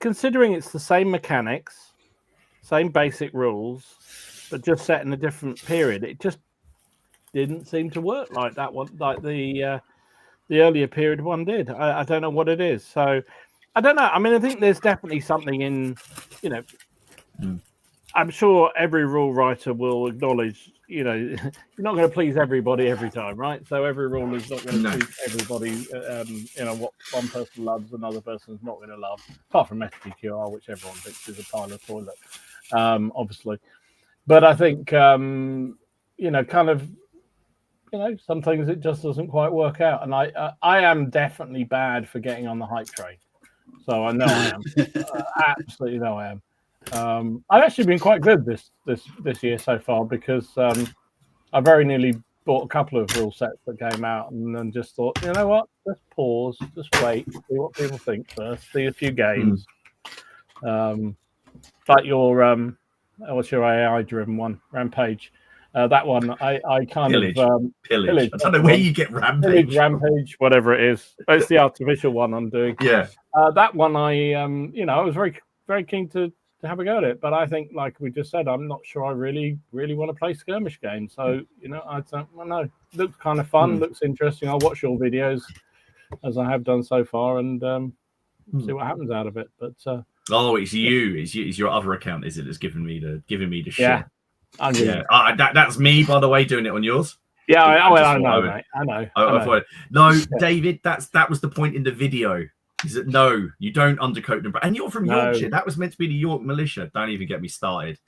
Considering it's the same mechanics, same basic rules, but just set in a different period, it just didn't seem to work like that one, like the earlier period one did. I don't know what it is. So I don't know. I mean, I think there's definitely something in, I'm sure every rule writer will acknowledge, you're not going to please everybody every time, right? So every rule is not going to please everybody. What one person loves, another person's not going to love, apart from SPQR, which everyone thinks is a pile of toilet, obviously. But I think, some things it just doesn't quite work out. And I am definitely bad for getting on the hype train. So I know I am. Absolutely know I am. I've actually been quite good this year so far, because I very nearly bought a couple of rule sets that came out, and then just thought, you know what, let's pause, just wait, see what people think first, see a few games. Like your what's your AI driven one, Rampage? That one I kind Pillage. of Pillage. I don't know where you get Rampage. Rampage, whatever it is. It's the artificial one I'm doing. Yeah. That one I was very, very keen to have a go at it, but I think, like we just said, I'm not sure I really want to play skirmish games. So I don't know. Looks kind of fun, looks interesting. I'll watch your videos as I have done so far, and see what happens out of it. But it's you. It's your other account, is it? That's giving me the shit. Yeah. That's me, by the way, doing it on yours. Yeah, I know, mate. I know. No, David, that was the point in the video. Is that no, you don't undercoat them. And you're from Yorkshire. That was meant to be the York militia. Don't even get me started.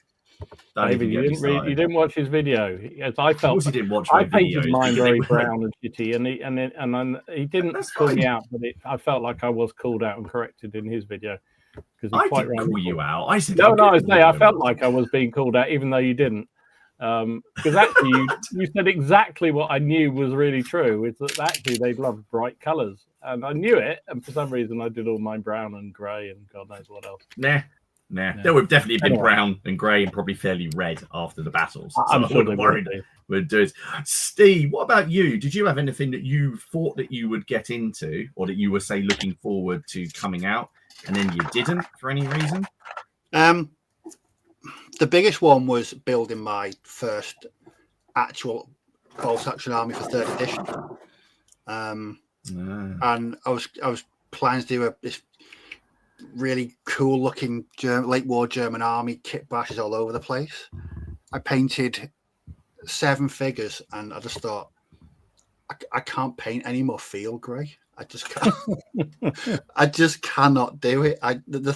David, you didn't watch his video. As I felt, of course he didn't watch my video. I painted mine very brown and shitty, and he didn't call me out, but I felt like I was called out and corrected in his video. I didn't call you out. I said I felt like I was being called out, even though you didn't. Because actually, you said exactly what I knew was really true. Is that actually they love bright colours, and I knew it. And for some reason, I did all mine brown and grey, and God knows what else. Nah. There would definitely been brown and grey and probably fairly red after the battles. So I'm sure they would do it. Steve, what about you? Did you have anything that you thought that you would get into, or that you were looking forward to coming out, and then you didn't for any reason? The biggest one was building my first actual Saxon army for 3rd edition. And I was planning to do this really cool looking late war German army, kit bashes all over the place. I painted 7 figures, and I just thought, I can't paint any more field grey. I just can't. I just cannot do it. The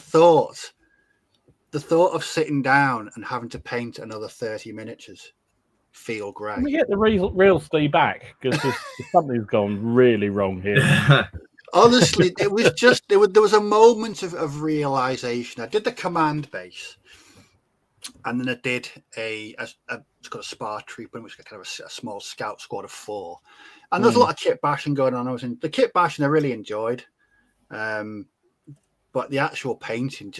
thought of sitting down and having to paint another 30 miniatures field grey. Let me get the real Steve back, because something's gone really wrong here. Honestly, it was just there was a moment of realization. I did the command base, and then I did it's got a spar troop, which is kind of a small scout squad of 4. And there's a lot of kit bashing going on. I was in the kit bashing I really enjoyed, but the actual painting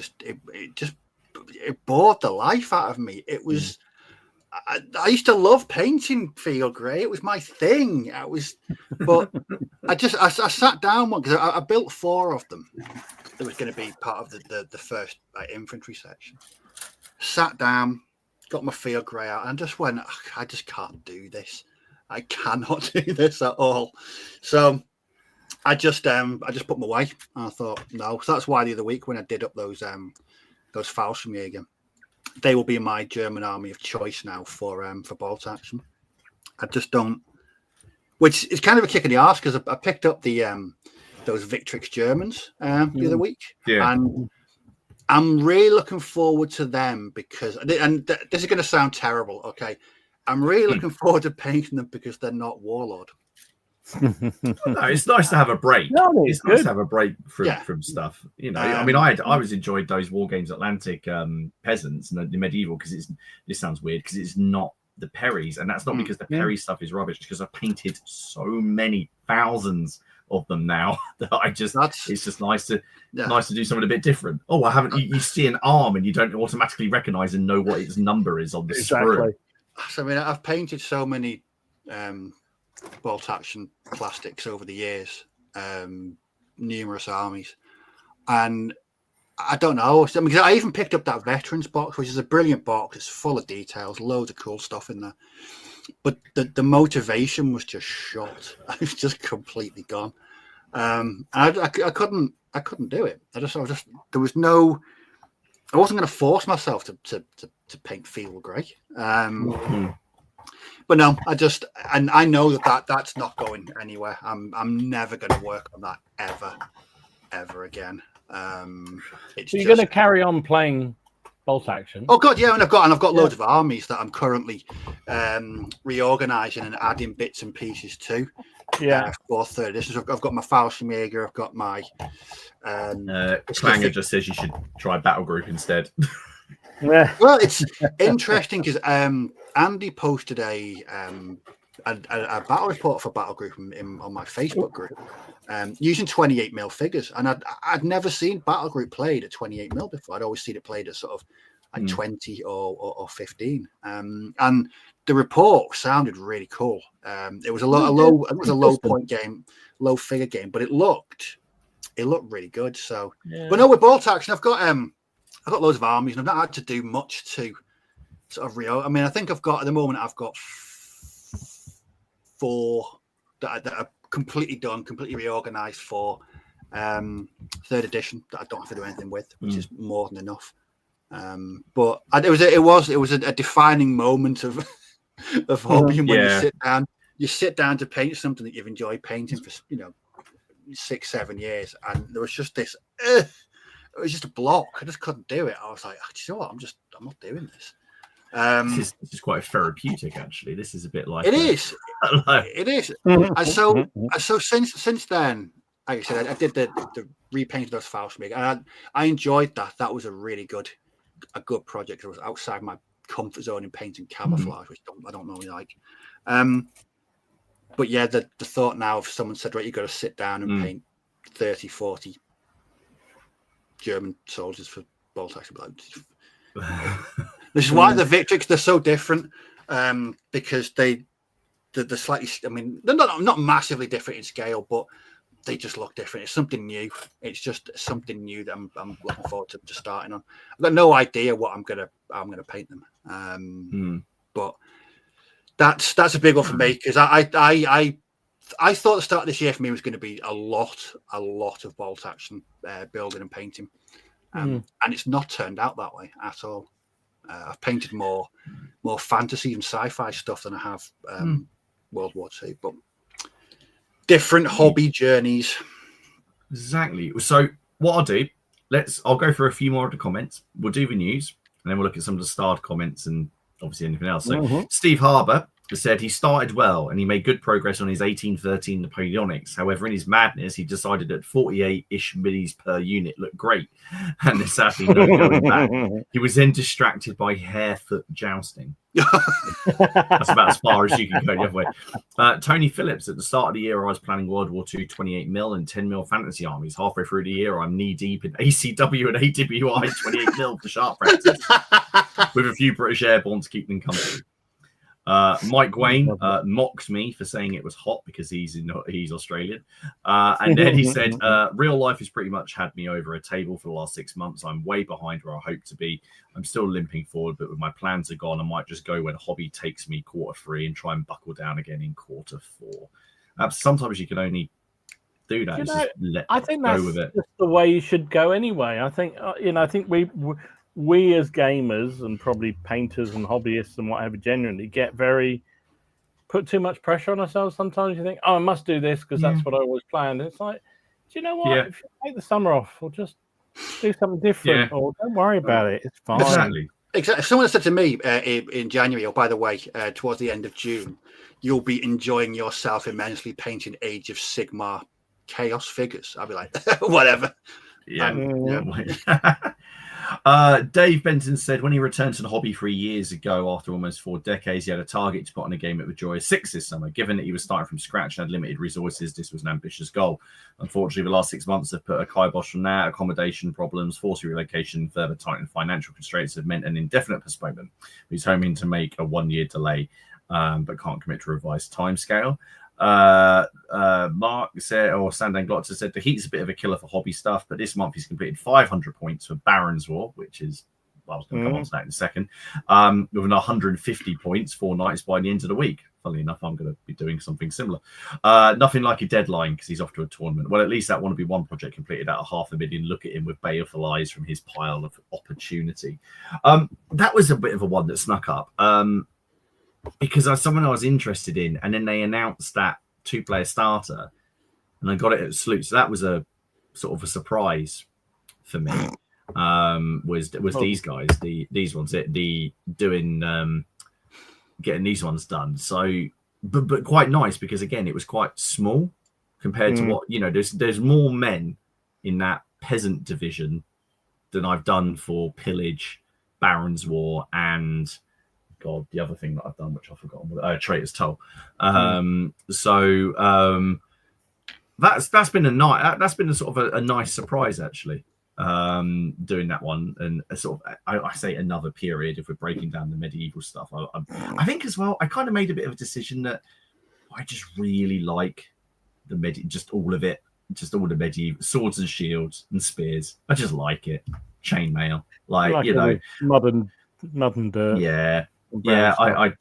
it bored the life out of me. It was. I used to love painting field grey. It was my thing. But I sat down one, because I built 4 of them. That was going to be part of the first infantry section. Sat down, got my field grey out, and just went, I just can't do this. I cannot do this at all. So I just put them away. And I thought, no. So that's why the other week when I did up those files from you again, they will be my German army of choice now for bolt action. I just don't, which is kind of a kick in the arse, because I picked up the those Victrix Germans the other week, and I'm really looking forward to them, because, and this is going to sound terrible, okay, I'm really looking forward to painting them because they're not Warlord. No, it's nice to have a break. No, it's nice to have a break from stuff. I mean, I always enjoyed those War Games Atlantic peasants and the medieval, because this sounds weird, because it's not the Perrys, and that's not because the Perry stuff is rubbish, because I painted so many thousands of them now that it's just nice to do something a bit different. Oh, I haven't. You see an arm and you don't automatically recognise and know what its number is on the sprue. So, I mean, I've painted so many bolt action plastics over the years, numerous armies, and I don't know. I mean, I even picked up that Veterans box, which is a brilliant box. It's full of details, loads of cool stuff in there. But the motivation was just shot. It was just completely gone. And I couldn't do it. I there was no. I wasn't going to force myself to paint field grey. But no, I know that's not going anywhere. I'm never going to work on that ever again. So you're going to carry on playing bolt action? Oh god, yeah, and I've got loads of armies that I'm currently reorganizing and adding bits and pieces to. Yeah, for third editions. I've got my Fallschirmjäger. I've got my. Clanger just says you should try Battle Group instead. Yeah. Well, it's interesting because Andy posted a battle report for Battle Group on my Facebook group using 28mm figures, and I'd never seen Battle Group played at 28mm before. I'd always seen it played at sort of like 20 or 15, and the report sounded really cool. It was a low point game, low figure game, but it looked really good. So, but no, with bolt action, I've got loads of armies, and I've not had to do much to sort of I mean, I think at the moment I've got 4 that are completely done, completely reorganized for third edition that I don't have to do anything with, which is more than enough. But it was a defining moment of hobby when you sit down to paint something that you've enjoyed painting for 6-7 years, and there was just this it was just a block. I just couldn't do it. I was like, you know what, I'm not doing this. This is quite therapeutic, actually. This is a bit like it is. It is. And so since then, like I said, I did the repaint of those Fallschirmjäger, and I enjoyed that. That was a good project. It was outside my comfort zone in painting camouflage, which I don't normally like. But yeah, the thought now, if someone said, right, you've got to sit down and paint 30, 40 German soldiers for bolt action, this is why the Victrix, they're so different, because they're slightly, I mean, they're not massively different in scale, but they just look different. It's something new. It's just something new that I'm looking forward to starting on. I've got no idea what I'm gonna paint them, but that's a big one for me, because I thought the start of this year for me was going to be a lot of bolt action building and painting, and it's not turned out that way at all. I've painted more fantasy and sci-fi stuff than I have World War II, but different hobby journeys. Exactly. So what I'll do, I'll go through a few more of the comments. We'll do the news, and then we'll look at some of the starred comments and obviously anything else. So Steve Harbour said he started well and he made good progress on his 1813 Napoleonics. However, in his madness, he decided that 48-ish minis per unit looked great, and there's sadly no going back. He was then distracted by harefoot jousting. That's about as far as you can go the other way. Tony Phillips, at the start of the year, I was planning World War II 28mm and 10mm fantasy armies. Halfway through the year, I'm knee deep in ACW and AWI 28mm for sharp practice, with a few British airborne to keep them company. Mike Wayne mocked me for saying it was hot because he's Australian, and then he said real life has pretty much had me over a table for the last 6 months. I'm way behind where I hope to be. I'm still limping forward, but with my plans are gone, I might just go when hobby takes me Q3 and try and buckle down again in Q4. Sometimes you can only do that. I think that's just the way you should go anyway. I think I think we as gamers and probably painters and hobbyists and whatever generally put too much pressure on ourselves. Sometimes you think, I must do this because that's what I always planned. It's like, do you know what? If you take the summer off or just do something different or don't worry about it, it's fine. Exactly. Someone said to me in January, by the way, towards the end of June, you'll be enjoying yourself immensely painting Age of Sigmar chaos figures. I'll be like, whatever. Dave Benton said when he returned to the hobby 3 years ago after almost 4 decades, he had a target to put on a game that would draw a 6 this summer. Given that he was starting from scratch and had limited resources, this was an ambitious goal. Unfortunately, the last 6 months have put a kibosh on that. Accommodation problems, forced relocation, further tightened financial constraints have meant an indefinite postponement. He's hoping to make a 1-year delay, but can't commit to a revised timescale. Mark said, or Sandan Glotzer said, the Heat's a bit of a killer for hobby stuff, but this month he's completed 500 points for Baron's War, which is, well, I was going to come on to that in a second, with 150 points 4 nights by the end of the week. Funnily enough, I'm going to be doing something similar. Nothing like a deadline because he's off to a tournament. Well, at least that want to be one project completed out of 500,000. Look at him with baleful eyes from his pile of opportunity. That was a bit of a one that snuck up. Because I was someone I was interested in, and then they announced that 2-player starter, and I got it at Sloot. So that was a sort of a surprise for me. Was these guys, these ones, getting these ones done. So, but quite nice because again, it was quite small compared to what There's more men in that peasant division than I've done for Pillage, Baron's War, and the other thing that I've done, which I've forgotten, Traitor's Toll. That's been a sort of a nice surprise actually, doing that one, and a sort of I say another period if we're breaking down the medieval stuff. I think as well I kind of made a bit of a decision that I just really like just all of it, just all the medieval swords and shields and spears. I just like it, chainmail, mud and dirt. Yeah,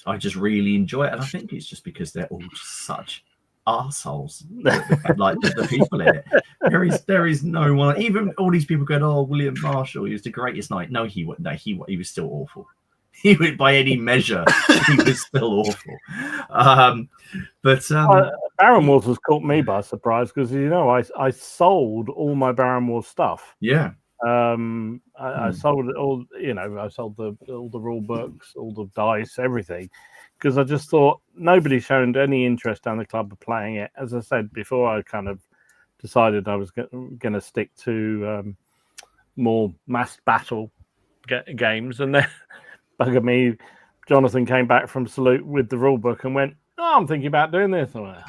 I just really enjoy it, and I think it's just because they're all just such arseholes, like the people in it. There is no one. Even all these people going, "Oh, William Marshall, he was the greatest knight." No, he was still awful. He would, by any measure, he was still awful. Baron Wars has caught me by surprise because I sold all my Baron Wars stuff. Yeah. I sold it all. I sold all the rule books, all the dice, everything, because I just thought nobody showed any interest down the club of playing it. As I said before, I kind of decided I was going to stick to more mass battle games, and then bugger me, Jonathan came back from Salute with the rule book and went, "Oh, I'm thinking about doing this." I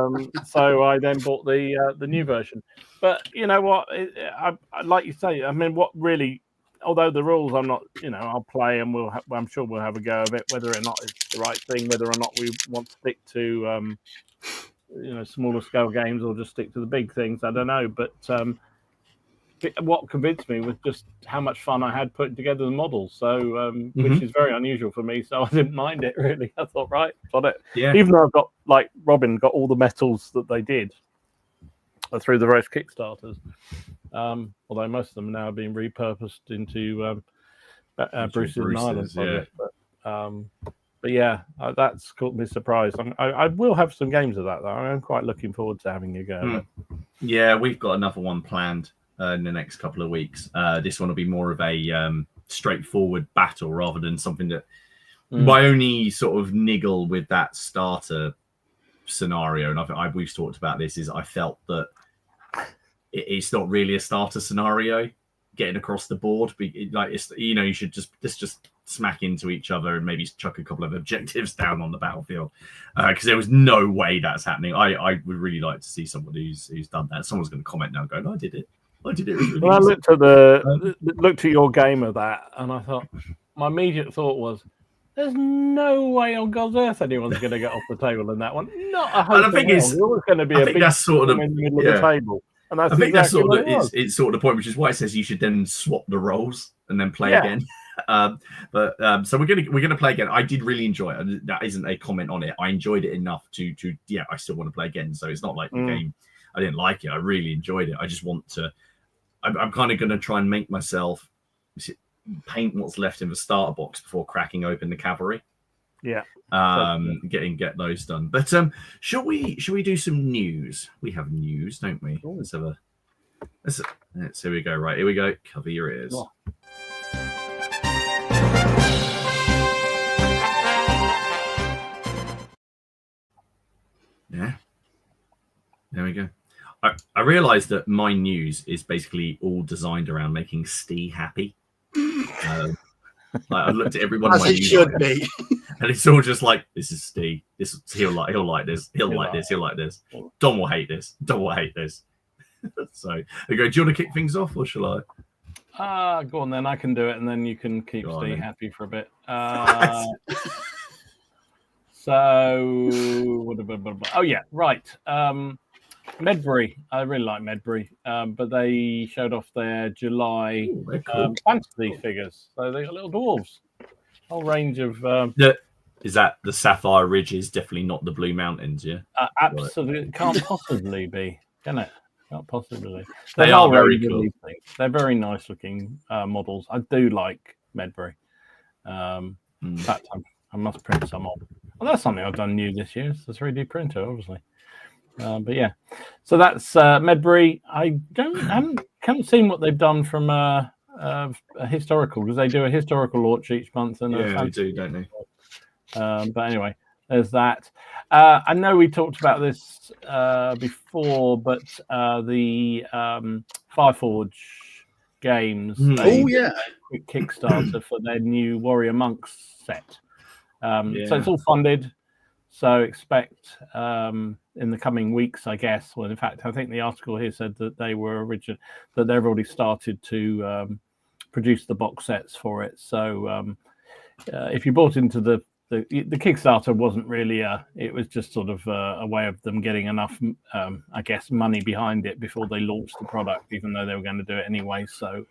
went, so I then bought the new version. But you know what? I like you say. I mean, what really? Although the rules, I'm not. I'll play and I'm sure we'll have a go of it. Whether or not it's the right thing, whether or not we want to stick to smaller scale games or just stick to the big things, I don't know. But what convinced me was just how much fun I had putting together the models. So, which is very unusual for me. So I didn't mind it really. I thought, right, got it. Yeah. Even though I've got Robin got all the metals that they did through the various Kickstarters. Although most of them now are being repurposed into Bruce's and Ireland project. Yeah. But yeah, that's caught me surprised. I will have some games of that though. I'm quite looking forward to having a go. Yeah, we've got another one planned in the next couple of weeks. This one will be more of a straightforward battle rather than something that my only sort of niggle with that starter scenario, and we've talked about this, is I felt that it's not really a starter scenario getting across the board. You should just smack into each other and maybe chuck a couple of objectives down on the battlefield, because there was no way that's happening. I would really like to see someone who's done that. Someone's going to comment now going, I did it. Really I looked at your game of that, and I thought, my immediate thought was, there's no way on God's earth anyone's going to get off the table in that one. Not a hope. And I think it's going to be a big that's sort of in the middle of the table. And that's that's sort of it's sort of the point, which is why it says you should then swap the roles and then play again. So we're gonna play again. I did really enjoy it. That isn't a comment on it. I enjoyed it enough to I still want to play again. So it's not like the game I didn't like it. I really enjoyed it. I just want to. I'm kind of going to try and make myself paint what's left in the starter box before cracking open the Cavalry. Yeah. Get those done. But shall we do some news? We have news, don't we? Ooh. Here we go. Right, here we go. Cover your ears. Oh. Yeah. There we go. I realised that my news is basically all designed around making Steve happy. I looked at every one of my As it news should items, be. and it's all just like, this is Steve. He'll like this. He'll like this. Don will hate this. Don will hate this. So I go, do you want to kick things off, or shall I? Go on then. I can do it, and then you can keep Steve happy for a bit. Right. Medbury. I really like Medbury, but they showed off their July fantasy figures. So they got little dwarves. Whole range of. Is that the Sapphire Ridges? Definitely not the Blue Mountains, yeah. Absolutely, can't possibly be, can it? Can't possibly. They are very cool. They're very nice looking models. I do like Medbury. In fact, I must print some on. Well, that's something I've done new this year. It's the 3D printer, obviously. But yeah, so that's Medbury. I haven't seen what they've done from a historical, because they do a historical launch each month. And they do, don't they? But anyway, there's that. I know we talked about this before, but the Fireforge Games, quick Kickstarter for their new Warrior Monks set. So it's all funded. So expect in the coming weeks, I guess. Well, in fact, I think the article here said that they've already started to produce the box sets for it. So if you bought into the Kickstarter, wasn't really it was just sort of a way of them getting enough, I guess, money behind it before they launched the product, even though they were going to do it anyway. So,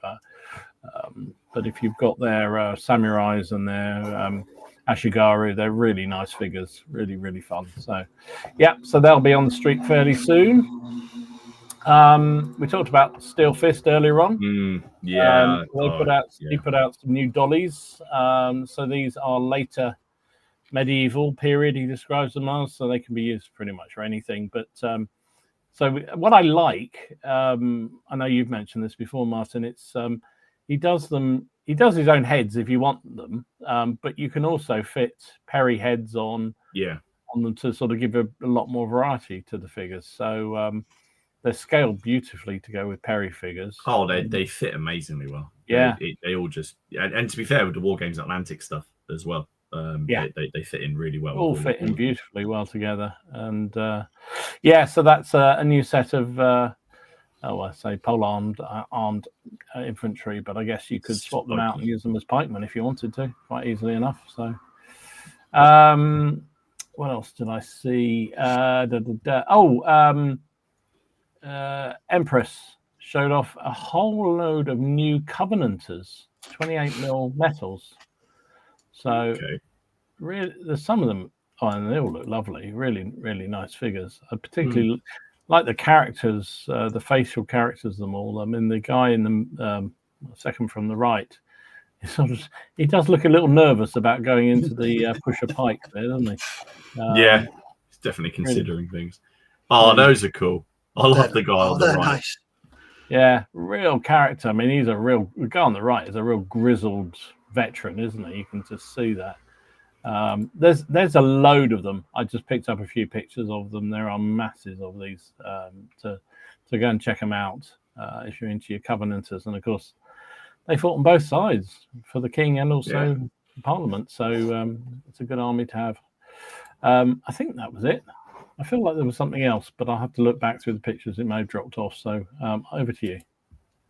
but if you've got their samurais and their Ashigaru, they're really nice figures, really, really fun. So, yeah, so they'll be on the street fairly soon. We talked about Steel Fist earlier on. He put out some new dollies. So these are later medieval period, he describes them as, so they can be used pretty much for anything. But so what I like, I know you've mentioned this before, Martin, it's he does his own heads if you want them, but you can also fit Perry heads on them to sort of give a lot more variety to the figures. So they're scaled beautifully to go with Perry figures. Oh, they fit amazingly well. Yeah, they all just, and to be fair, with the War Games Atlantic stuff as well. They fit in really well. All fit in beautifully well together, and so that's a new set of I say pole armed infantry, but I guess you could swap them out and use them as pikemen if you wanted to, quite easily enough. So, what else did I see? Empress showed off a whole load of new Covenanters, 28mm metals. So, really, there's some of them, and they all look lovely. Really, really nice figures. I particularly like the characters, the facial characters of them all. I mean, the guy in the second from the right, he does look a little nervous about going into the pusher pike there, doesn't he? He's definitely considering things. Oh, those are cool. I love the guy on the right. Nice. Yeah, real character. I mean, the guy on the right is a real grizzled veteran, isn't he? You can just see that. There's a load of them. I just picked up a few pictures of them. There are masses of these to go and check them out if you're into your Covenanters. And of course, they fought on both sides for the king and also the Parliament. So it's a good army to have. I think that was it. I feel like there was something else, but I'll have to look back through the pictures. It may have dropped off. So over to you.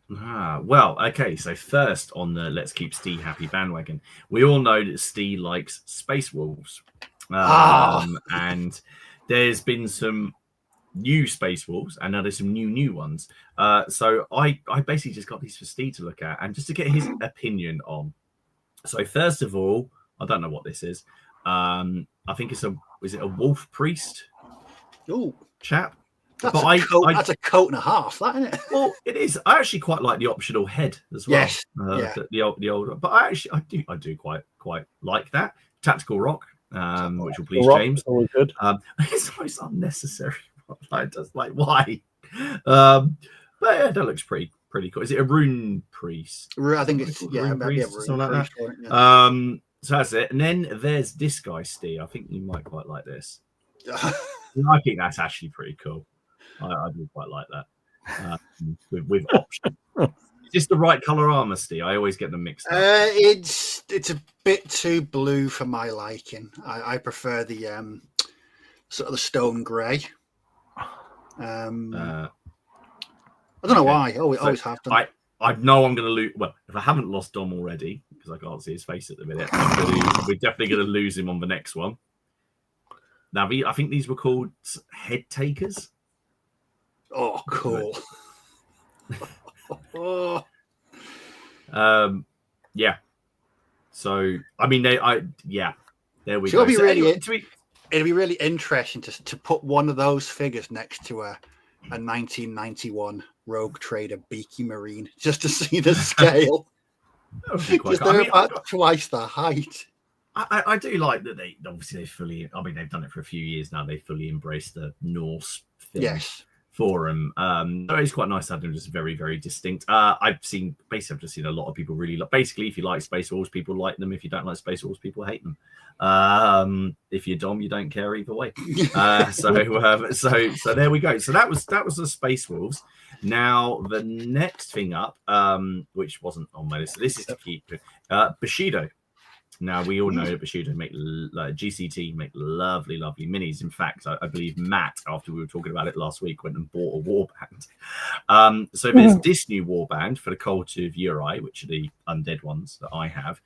Well, okay. So first on the Let's Keep Steve Happy bandwagon, we all know that Steve likes Space Wolves, and there's been some new Space Wolves, and now there's some new ones. So I basically just got these for Steve to look at, and just to get his opinion on. So first of all, I don't know what this is. I think is it a wolf priest? Ooh, chap. That's a coat and a half, that, isn't it? Well, it is. I actually quite like the optional head as well. Yes, the older. But I do quite like that tactical rock, which will please James. Always good. It's always unnecessary. Why? But yeah, that looks pretty cool. Is it a rune priest? I think it's rune priest, something like that. So that's it. And then there's this guy, Steve. I think you might quite like this. I think that's actually pretty cool. I do quite like that. With options. Is this the right color armor, Steve? I always get them mixed up. It's a bit too blue for my liking. I prefer the sort of the stone grey. I don't know why. Always have done. I know I'm going to lose. Well, if I haven't lost Dom already, because I can't see his face at the minute, we're definitely going to lose him on the next one. Now, I think these were called head takers. Oh, cool. Oh. Yeah. So, I mean, there we so go. It'd be really interesting to put one of those figures next to a 1991 Rogue Trader Beaky Marine, just to see the scale. Because they're about twice the height. I do like that they fully. I mean, they've done it for a few years now. They fully embrace the Norse thing. Yes. For them. So it's quite nice to have them just very, very distinct. I've just seen a lot of people really like. Basically, if you like Space Wolves, people like them. If you don't like Space Wolves, people hate them. If you're Dom, you don't care either way. So there we go. So that was the Space Wolves. Now the next thing up, which wasn't on my list. So this is to keep Bushido. Now we all know that Bushido make GCT make lovely minis. In fact, I believe Matt, after we were talking about it last week, went and bought a warband. So there's this new warband for the Cult of Uri, which are the undead ones that I have.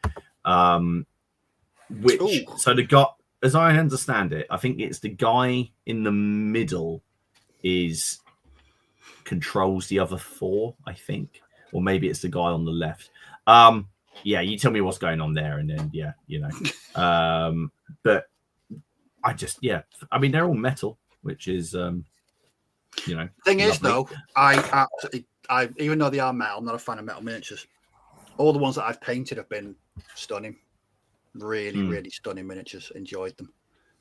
So the guy, as I understand it, I think it's the guy in the middle controls the other four, I think, or maybe it's the guy on the left. Yeah, you tell me what's going on there, and then but I mean, they're all metal, which is Thing lovely. is, though, I even though they are metal, I'm not a fan of metal miniatures. All the ones that I've painted have been stunning, really stunning miniatures. Enjoyed them.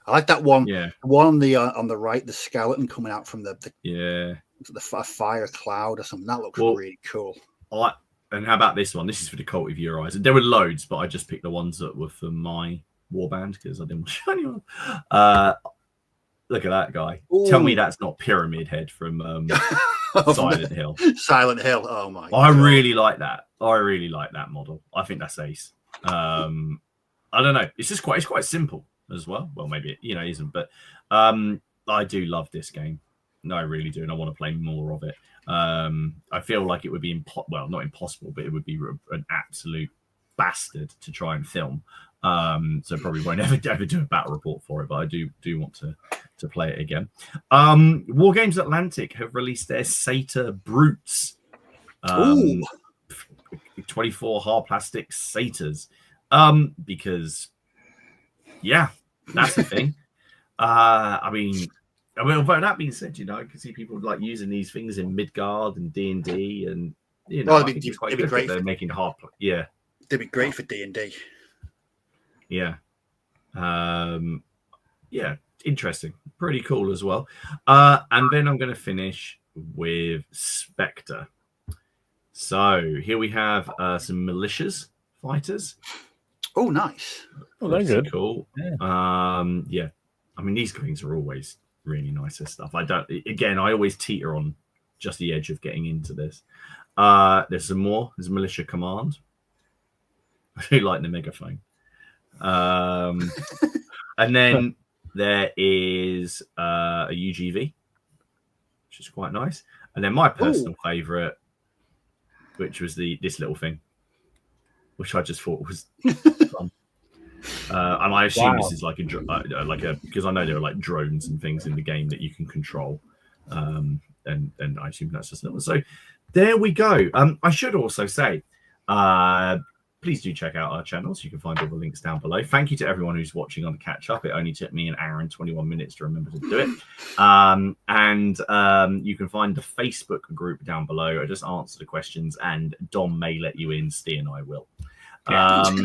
I like that one. Yeah, one on the right, the skeleton coming out from the fire cloud or something. That looks really cool. And how about this one? This is for the Cult of Uri. There were loads, but I just picked the ones that were for my warband because I didn't want to show anyone. Look at that guy. Ooh. Tell me that's not Pyramid Head from Silent Hill. Silent Hill. Oh my! I really like that. I really like that model. I think that's ace. I don't know. It's quite simple as well. Well, maybe it isn't, but I do love this game. No, I really do, and I want to play more of it. I feel like it would be not impossible, but it would be an absolute bastard to try and film. So probably won't ever do a battle report for it, but I do want to play it again. War Games Atlantic have released their Satyr Brutes. 24 hard plastic satyrs. Because that's the thing. I mean, although that being said, I can see people like using these things in Midgard and D&D, and it'd be great. They're making hard. They'd be great for D&D. Yeah. Interesting. Pretty cool as well. And then I'm going to finish with Spectre. So here we have some militias fighters. Oh, nice. Oh, they're good. Cool. Yeah. I mean, these things are always really nice stuff. I always teeter on just the edge of getting into this. There's some more. There's Militia Command. I do like the megaphone. And then there is a UGV, which is quite nice. And then my personal favorite, which was this little thing, which I just thought was fun. And I assume this is like a because I know there are like drones and things in the game that you can control, and I assume that's just another. So there we go. I should also say, please do check out our channels. You can find all the links down below. Thank you to everyone who's watching on the catch up. It only took me an hour and 21 minutes to remember to do it. And you can find the Facebook group down below. I just answer the questions, and Dom may let you in. Steve and I will. I've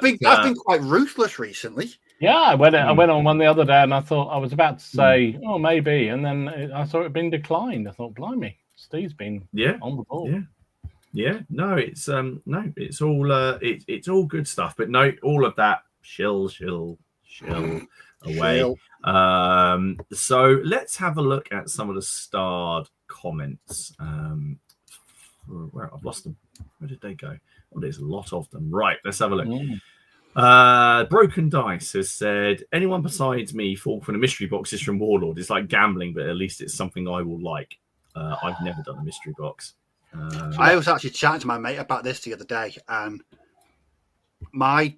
been quite ruthless recently. Yeah, I went on one the other day, and I thought I was about to say, oh, maybe, and then I saw it had been declined. I thought, blimey, Steve's been on the ball. Yeah, no, it's it's all it's all good stuff, but no, all of that shill. away. So let's have a look at some of the starred comments. Where I've lost them. Where did they go? Oh, there's a lot of them. Right, let's have a look. Broken Dice has said, anyone besides me fall for the mystery boxes from Warlord. It's like gambling, but at least it's something I will like. I've never done a mystery box. I was actually chatting to my mate about this the other day, and my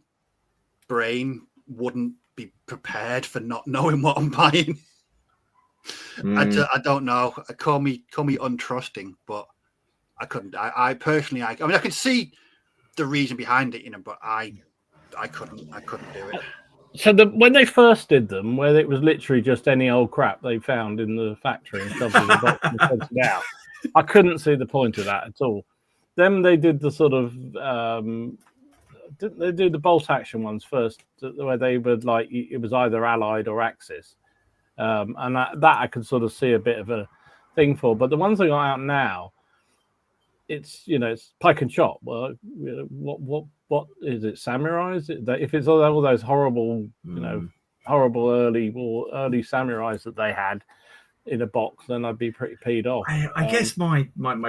brain wouldn't be prepared for not knowing what I'm buying. I don't know. Call me untrusting, but I couldn't. I personally, I mean, I can see the reason behind it, but I couldn't do it. So when they first did them, where it was literally just any old crap they found in the factory and shoved in the box and sent it out, I couldn't see the point of that at all. Then they did the sort of didn't they do the bolt action ones first, where they would like it was either Allied or Axis, and that I could sort of see a bit of a thing for. But the ones that got out now, it's pike and shot. Well, what is it? Samurai? Is it that if it's all those horrible, horrible early samurais that they had in a box, then I'd be pretty peed off. I guess my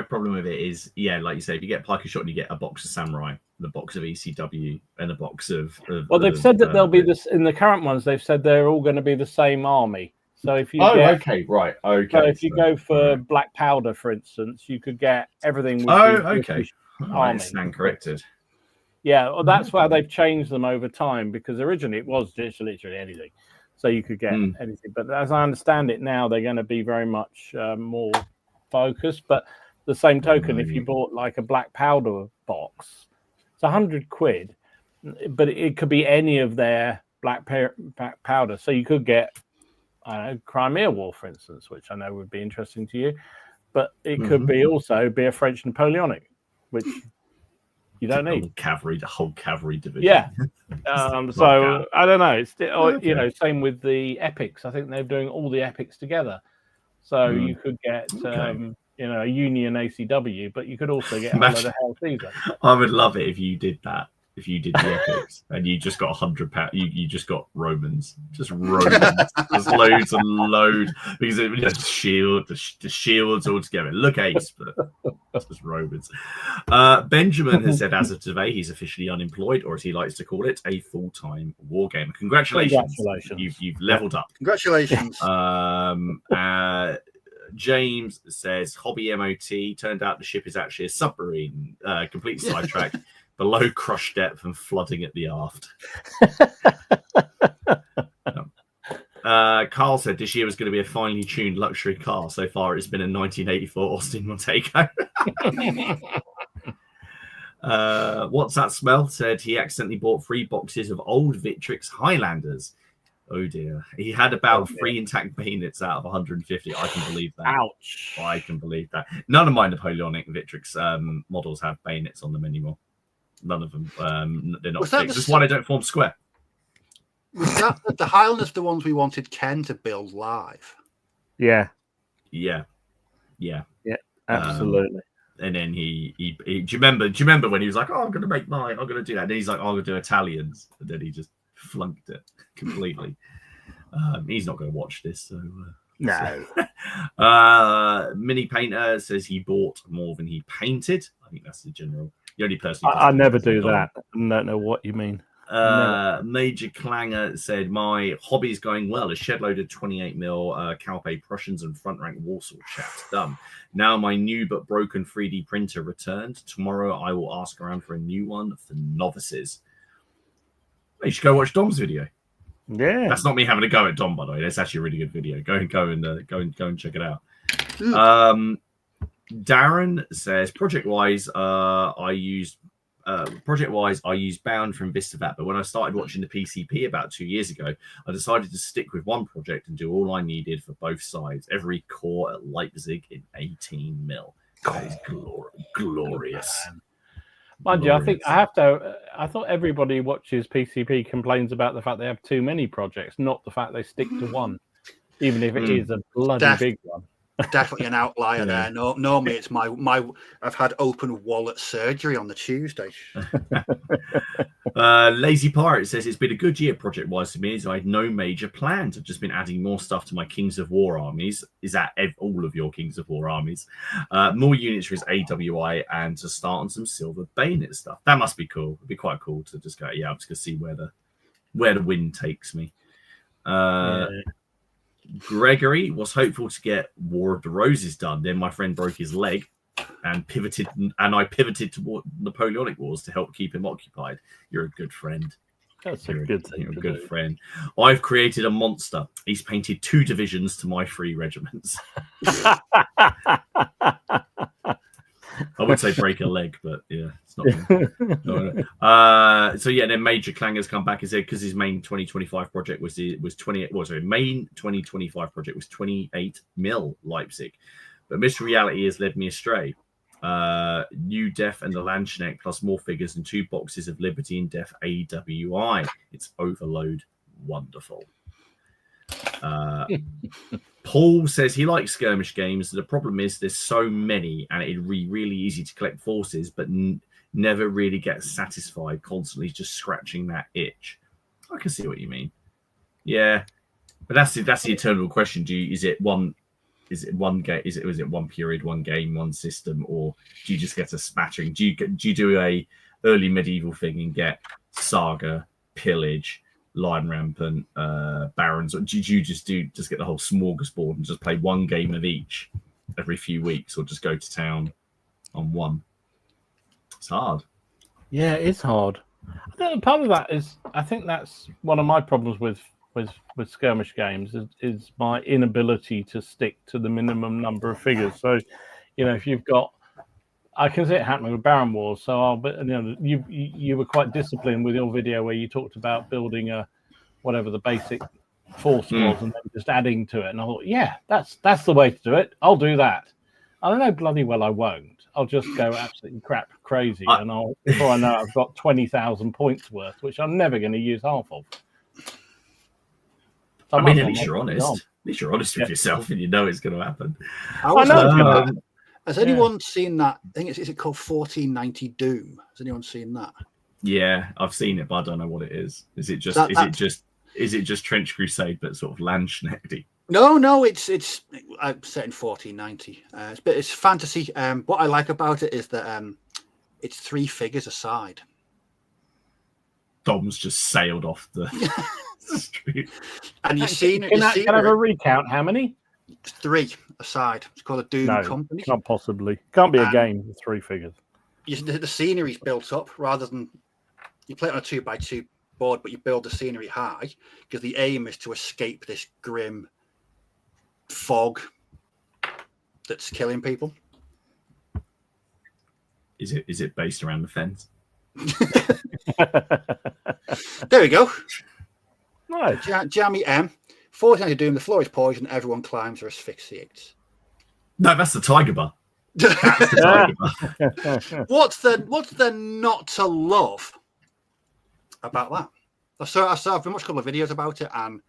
problem with it is, like you say, if you get pike and shot and you get a box of samurai, the box of ECW, and a box of well, they've said that they'll be this in the current ones. They've said they're all going to be the same army. So if you So if you go for black powder, for instance, you could get everything. I stand corrected. Yeah, well, that's why they've changed them over time, because originally it was just literally anything. So you could get anything. But as I understand it now, they're going to be very much more focused. But the same token, if you bought like a black powder box, it's £100, but it could be any of their black powder. So you could get, Crimea War, for instance, which I know would be interesting to you. But it could be also be a French Napoleonic, which you don't need. The whole cavalry division. Yeah. So I don't know. It's same with the epics. I think they're doing all the epics together. So you could get a Union ACW, but you could also get a load of Hell Caesar. I would love it if you did that. If you did the epics and you just got £100, you just got Romans, just loads and loads, because it the shields all together. Look, Ace, but it's just Romans. Benjamin has said, as of today, he's officially unemployed, or as he likes to call it, a full-time wargamer. Congratulations. You've leveled up. Congratulations. James says, hobby MOT. Turned out the ship is actually a submarine. Complete sidetrack. Below crush depth and flooding at the aft. Carl said this year was going to be a finely tuned luxury car. So far, it's been a 1984 Austin Montego. What's that smell? Said he accidentally bought 3 boxes of old Victrix Highlanders. Oh dear. He had about 3 intact bayonets out of 150. I can believe that. Ouch. I can believe that. None of my Napoleonic Victrix models have bayonets on them anymore. None of them. They're not fixed. That's why they don't form square. Was that the Highlanders the ones we wanted Ken to build live? Yeah. And Absolutely. then he do you remember when he was like, I'm going to make mine, I'm going to do that. And then he's like, I'm going to do Italians. And then he just flunked it completely. He's not going to watch this. So no. Mini Painter says he bought more than he painted. I think that's the general. The only person I never do that. I don't know what you mean. Major Clanger said, my hobby is going well. A shed load of 28mm Calpe Prussians and front rank Warsaw chaps done. Now my new but broken 3D printer returned. Tomorrow I will ask around for a new one for novices. You should go watch Dom's video. Yeah, that's not me having a go at Dom, by the way. That's actually a really good video. Go and check it out. Darren says, project-wise, I used Bound from Vistavat, but when I started watching the PCP about 2 years ago, I decided to stick with one project and do all I needed for both sides. Every core at Leipzig in 18mm. That is glorious. Mind you, I think I thought everybody who watches PCP complains about the fact they have too many projects, not the fact they stick to one, even if it is a bloody big one. Definitely an outlier there. No, normally it's my. I've had open wallet surgery on the Tuesday. Lazy Pirate says it's been a good year project-wise for me as I had no major plans. I've just been adding more stuff to my Kings of War armies. Is that all of your Kings of War armies? More units for his AWI and to start on some Silver Bayonet stuff. That must be cool. It'd be quite cool to just go, yeah, I'm just going to see where the wind takes me. Gregory was hopeful to get War of the Roses done. Then my friend broke his leg and I pivoted toward Napoleonic Wars to help keep him occupied. You're a good friend. That's a good thing. You're a good friend. I've created a monster. He's painted 2 divisions to my 3 regiments. I would say break a leg, but yeah, it's not. No. So yeah, then Major Clanger's come back and said because his main 2025 project was 28. Well, sorry, main 2025 project was 28 mil Leipzig, but Mr. Reality has led me astray. New Def and the Landsknecht plus more figures and 2 boxes of Liberty and Def AWI. It's overload. Wonderful. Paul says he likes skirmish games. The problem is there's so many and it'd be really easy to collect forces, but never really get satisfied, constantly just scratching that itch. I can see what you mean. Yeah, but that's the eternal question. Is it one game? Is it one period, one game, one system, or do you just get a spattering? Do you do a early medieval thing and get Saga, Pillage, Lion Rampant, Barons, or do you just get the whole smorgasbord and just play one game of each every few weeks, or just go to town on one? It's hard. Yeah, it's hard. I think part of that is I think that's one of my problems with skirmish games is my inability to stick to the minimum number of figures. So, if you've got, I can see it happening with Baron Wars. So you were quite disciplined with your video where you talked about building whatever the basic force was and then just adding to it. And I thought, yeah, that's the way to do it. I'll do that. I don't know bloody well I won't. I'll just go absolutely crap crazy, and before I know it, I've got 20,000 points worth, which I'm never going to use half of. So at least you're honest. At least you're honest with yourself, and you know it's going to happen. Has anyone seen that? I think is it called 1490 Doom? Has anyone seen that? Yeah, I've seen it, but I don't know what it is. Is it just Trench Crusade, but sort of Landsknecht-y? No, it's set in 1490. It's fantasy. What I like about it is that it's 3 figures a side. Dom's just sailed off the street. And you've seen it. Can I have a recount? How many? 3 a side. It's called a Doom Company. Can't possibly. Can't be a game with 3 figures. The scenery's built up rather than you play it on a 2x2 board, but you build the scenery high because the aim is to escape this grim fog that's killing people. Is it based around the fence? There we go. Nice. Jammy M. 1490 Doom, the floor is poisoned, everyone climbs or asphyxiates. No, that's the Tiger Bar. That's the Tiger Bar. What's there not to love about that? I've been watching a couple of videos about it, and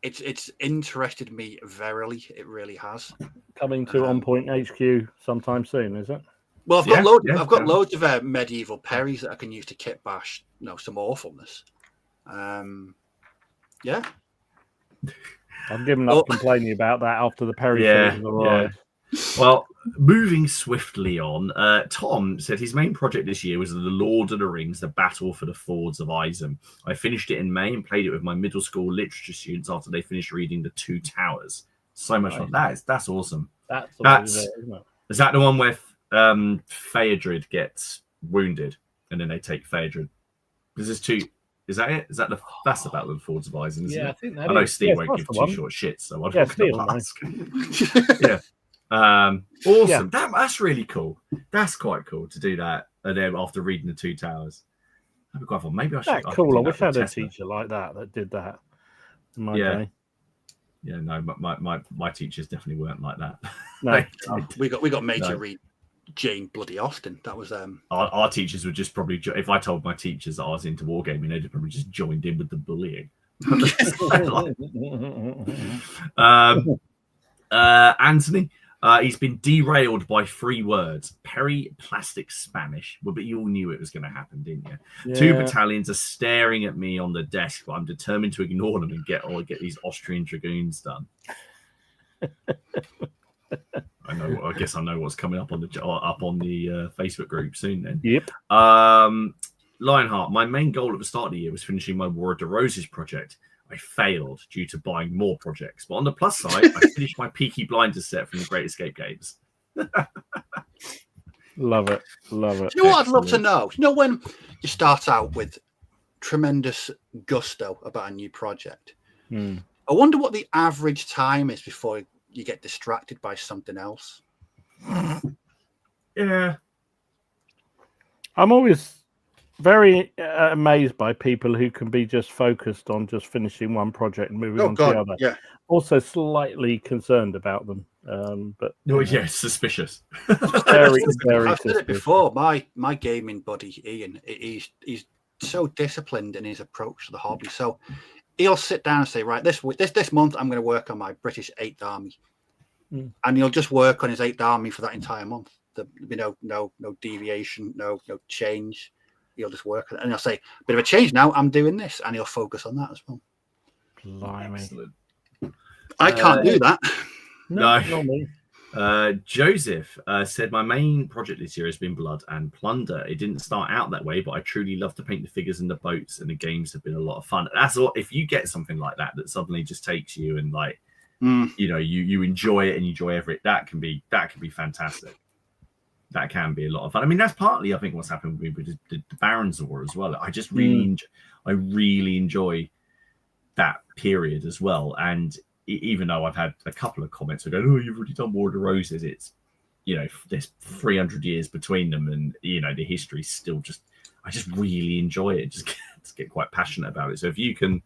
it's interested me verily. It really has. Coming to On Point HQ sometime soon, is it? Well, I've got loads of medieval Perrys that I can use to kit bash, some awfulness. Yeah. I've given up complaining about that after the Perry season arrived. Well, moving swiftly on, Tom said his main project this year was The Lord of the Rings, The Battle for the Fords of Isen. I finished it in May and played it with my middle school literature students after they finished reading The Two Towers. So much fun. That's awesome. Is that the one where Phaedrid gets wounded and then they take Phaedrid? Is that it? That's the Battle of the Fords of Isen, isn't it? I think that I know Steve won't give 2 short shits, so I'm not going to ask. Yeah. Awesome. Yeah. That's really cool. That's quite cool to do that. And then after reading The Two Towers, that'd be quite fun. Maybe I should. That's cool. I wish I had a teacher like that did that in my day. Yeah, no, my teachers definitely weren't like that. No, we got made to read Jane bloody Austen. That was our teachers would just probably, if I told my teachers that I was into wargaming, they'd probably just joined in with the bullying. Anthony, He's been derailed by 3 words. Plastic Spanish. Well, but you all knew it was going to happen, didn't you? Yeah. 2 battalions are staring at me on the desk, but I'm determined to ignore them and get these Austrian dragoons done. I guess I know what's coming up on the Facebook group soon. Then. Yep. Lionheart. My main goal at the start of the year was finishing my War of the Roses project. I failed due to buying more projects. But on the plus side, I finished my Peaky Blinders set from the Great Escape games. Love it. Love it. You know what I'd love to know? You know, when you start out with tremendous gusto about a new project, I wonder what the average time is before you get distracted by something else. Yeah. I'm always very amazed by people who can be just focused on just finishing one project and moving on to the other. Yeah. Also slightly concerned about them. But suspicious. Very, very I've said it before. My gaming buddy Ian, he's so disciplined in his approach to the hobby. So he'll sit down and say, right, this month I'm going to work on my British 8th Army, and he'll just work on his 8th Army for that entire month. No deviation, no change. He'll just work on it, and he'll say, "Bit of a change now. I'm doing this," and he'll focus on that as well. Blimey. Excellent. I can't do that. No, not me. Joseph said, my main project this year has been Blood and Plunder. It didn't start out that way, but I truly love to paint the figures and the boats, and the games have been a lot of fun. That's all. If you get something like that suddenly just takes you and you enjoy it and you enjoy everything, that can be fantastic. That can be a lot of fun. I mean, that's partly, I think, what's happened with the Barons War as well. I just really, I really enjoy that period as well. And even though I've had a couple of comments that go, "Oh, you've already done War of the Roses," it's, there's 300 years between them, and the history's still just. I just really enjoy it. Just get quite passionate about it. So if you can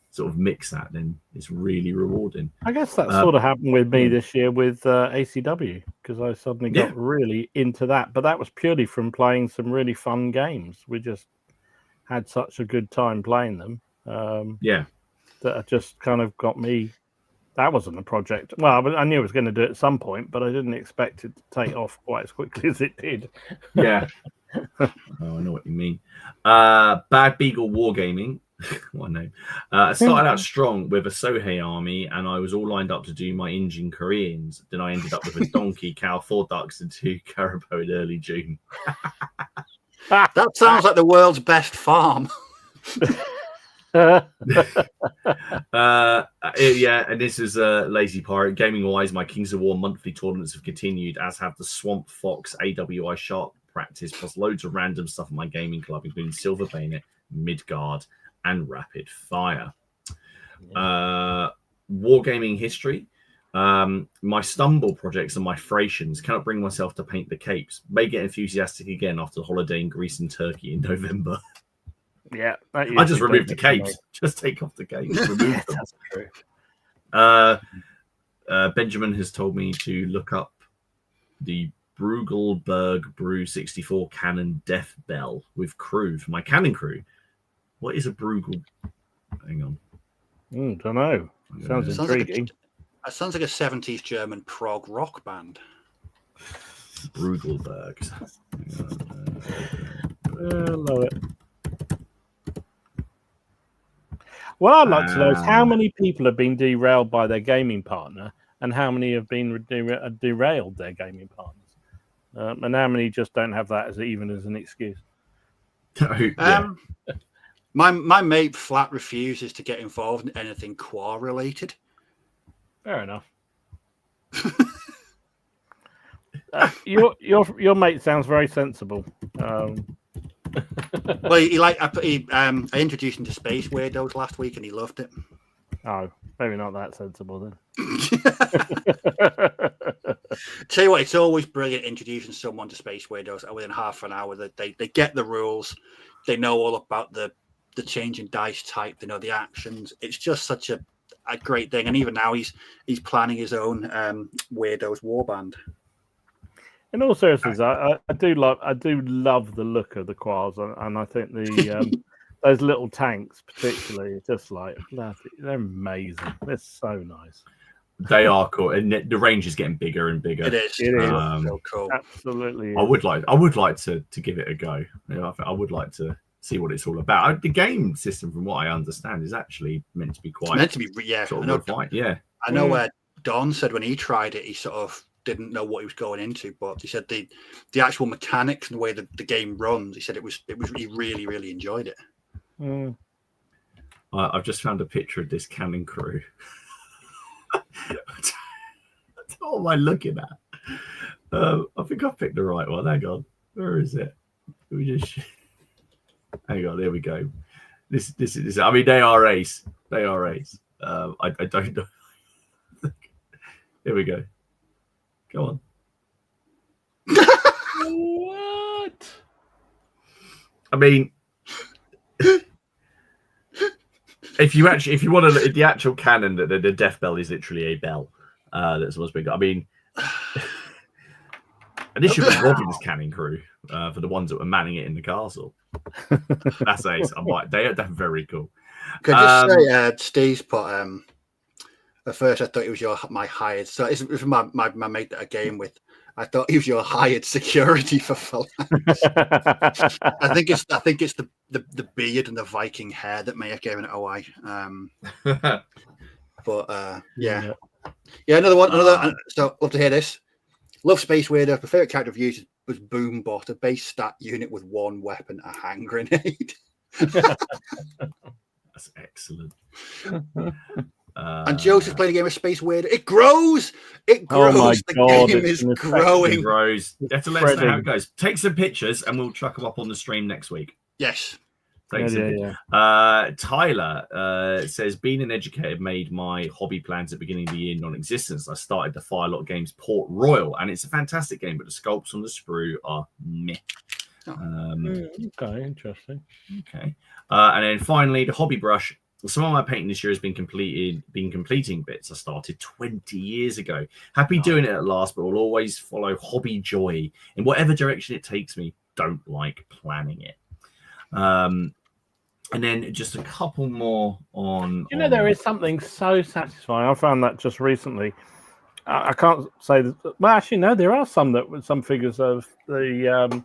sort of mix that, then it's really rewarding. I guess that sort of happened with me this year with ACW, because I suddenly got really into that. But that was purely from playing some really fun games. We just had such a good time playing them. That it just kind of got me. That wasn't a project. Well, I knew I was going to do it at some point, but I didn't expect it to take off quite as quickly as it did. Yeah. I know what you mean. Bad Beagle Wargaming. What name? I started out strong with a Sohei army, and I was all lined up to do my Indian Koreans. Then I ended up with a donkey, cow, 4 ducks, and 2 caribou in early June. That sounds like the world's best farm. And this is Lazy Pirate. Gaming wise, my Kings of War monthly tournaments have continued, as have the Swamp Fox AWI Shark practice, plus loads of random stuff at my gaming club, including Silver Bayonet, Midgard, and Rapid Fire. Wargaming history. My Stumble projects and my Thracians. Cannot bring myself to paint the capes. May get enthusiastic again after the holiday in Greece and Turkey in November. Yeah, I just removed the capes. Just take off the capes. Remove them. That's true. Benjamin has told me to look up the Brugelberg Brew 64 Cannon Death Bell with crew for my cannon crew. What is a Brugel? Hang on. Don't know. Sounds intriguing. It sounds like a 70s German prog rock band. Brugelberg. I love it. What I'd like to know is how many people have been derailed by their gaming partner, and how many have been derailed their gaming partners, and how many just don't have that as an excuse. My mate flat refuses to get involved in anything Qua related. Fair enough. Your mate sounds very sensible. Well, I introduced him to Space Weirdos last week, and he loved it. Oh, maybe not that sensible then. Tell you what, it's always brilliant introducing someone to Space Weirdos, and within half an hour that they get the rules, they know all about the changing dice type, they know the actions. It's just such a great thing. And even now he's planning his own Weirdos warband. In all seriousness, I do love the look of the Quars, and I think the those little tanks particularly, just like they're amazing. They're so nice. They are cool, and the range is getting bigger and bigger. It is. So cool. Absolutely. I would like to give it a go. I would like to see what it's all about. The game system, from what I understand, is actually meant to be quite. It's meant to be, yeah. Sort of refined, yeah. I know where Don said when he tried it, he sort of didn't know what he was going into, but he said the actual mechanics and the way the game runs, he said he really, really enjoyed it. I've just found a picture of this cannon crew. What am I looking at? I think I picked the right one. Hang on, where is it? Hang on, there we go. This is. I mean, they are ace. They are ace. I don't know. Here we go. Go on. What? I mean, if you want to look at the actual cannon, the death bell is literally a bell that's supposed to be. I mean, and this should be Robin's cannon crew for the ones that were manning it in the castle. That's ace. I'm like, they're very cool. Could I just say, Steve's put. At first, I thought it was my hired. So it was my mate that I game with. I thought he was your hired security for Phalanx. I think it's the beard and the Viking hair that may have given it away. But yeah. Another one. So love to hear this. Love Space Weirdo. My favorite character I've used was Boombot, a base stat unit with one weapon, a hand grenade. That's excellent. And Joseph's playing a game of Space Weirdo. It grows. It grows. Oh my God, game is growing. It grows. You have to let us know how it goes. Take some pictures and we'll chuck them up on the stream next week. Yes. Tyler says, being an educator made my hobby plans at the beginning of the year non-existent. I started to fire a lot of games Port Royal, and it's a fantastic game, but the sculpts on the sprue are meh. Okay, interesting. Okay. And then finally, the hobby brush. Some of my painting this year has been completing bits I started 20 years ago. Happy doing it at last, but will always follow hobby joy in whatever direction it takes me. Don't like planning it. And then just a couple more on. There is something so satisfying. I found that just recently. I can't say that. Well, actually, no, there are some figures of the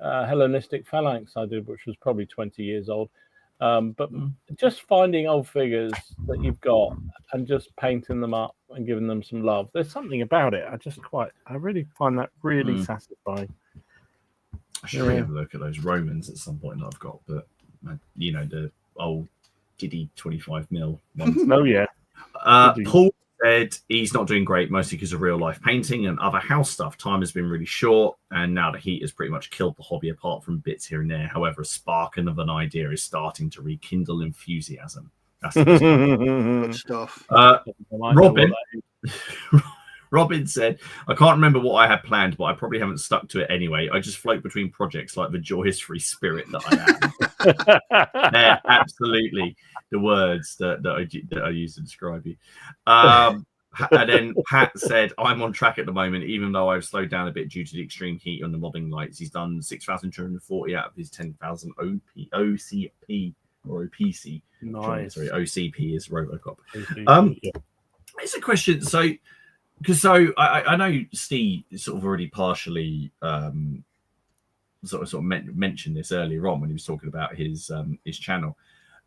Hellenistic Phalanx I did, which was probably 20 years old. But just finding old figures that you've got and just painting them up and giving them some love. There's something about it. I really find that really satisfying. I should really have a look at those Romans at some point that I've got, but the old giddy 25 mil ones. Oh yeah. Paul said he's not doing great, mostly because of real life painting and other house stuff. Time has been really short, and now the heat has pretty much killed the hobby apart from bits here and there. However, a spark of an idea is starting to rekindle enthusiasm. That's good stuff. Robin said, I can't remember what I had planned, but I probably haven't stuck to it anyway. I just float between projects like the joyous free spirit that I am. They're absolutely the words that I use to describe you. And then Pat said, I'm on track at the moment, even though I've slowed down a bit due to the extreme heat on the mobbing lights. He's done 6,240 out of his 10,000 OCP or OPC. Nice. Sorry, OCP is Robocop. OCP, It's a question. So I know Steve sort of already partially mentioned this earlier on when he was talking about his channel.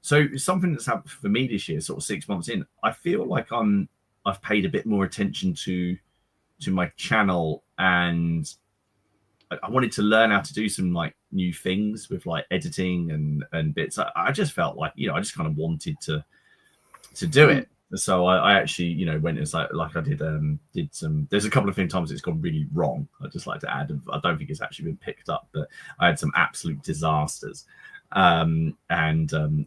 So something that's happened for me this year, sort of 6 months in, I feel like I've paid a bit more attention to my channel, and I wanted to learn how to do some like new things with like editing and bits. I just felt like I just kind of wanted to do it. So I actually, went and like I did some. There's a couple of times it's gone really wrong. I'd just like to add. I don't think it's actually been picked up, but I had some absolute disasters, and I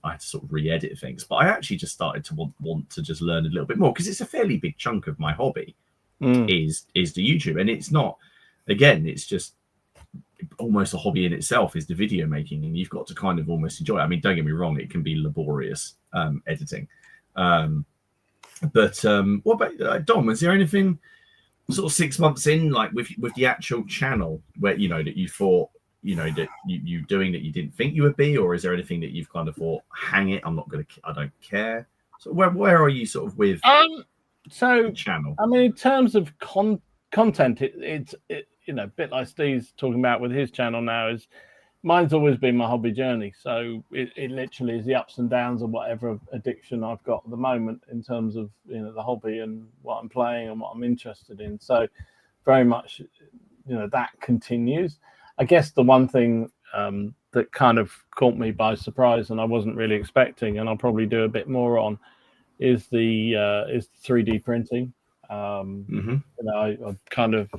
had to sort of re-edit things. But I actually just started to want to just learn a little bit more, because it's a fairly big chunk of my hobby is the YouTube, and it's not. Again, it's just almost a hobby in itself is the video making, and you've got to kind of almost enjoy it. I mean, don't get me wrong, it can be laborious editing. But what about Dom? Was there anything sort of 6 months in, like with the actual channel, where that you thought that you doing that you didn't think you would be, or is there anything that you've kind of thought, hang it, I don't care? So where are you sort of with So, channel? I mean, in terms of content, it's a bit like Steve's talking about with his channel now. Is mine's always been my hobby journey. So it literally is the ups and downs of whatever addiction I've got at the moment in terms of the hobby and what I'm playing and what I'm interested in. So very much that continues. I guess the one thing that kind of caught me by surprise and I wasn't really expecting, and I'll probably do a bit more on, is the 3D printing. I kind of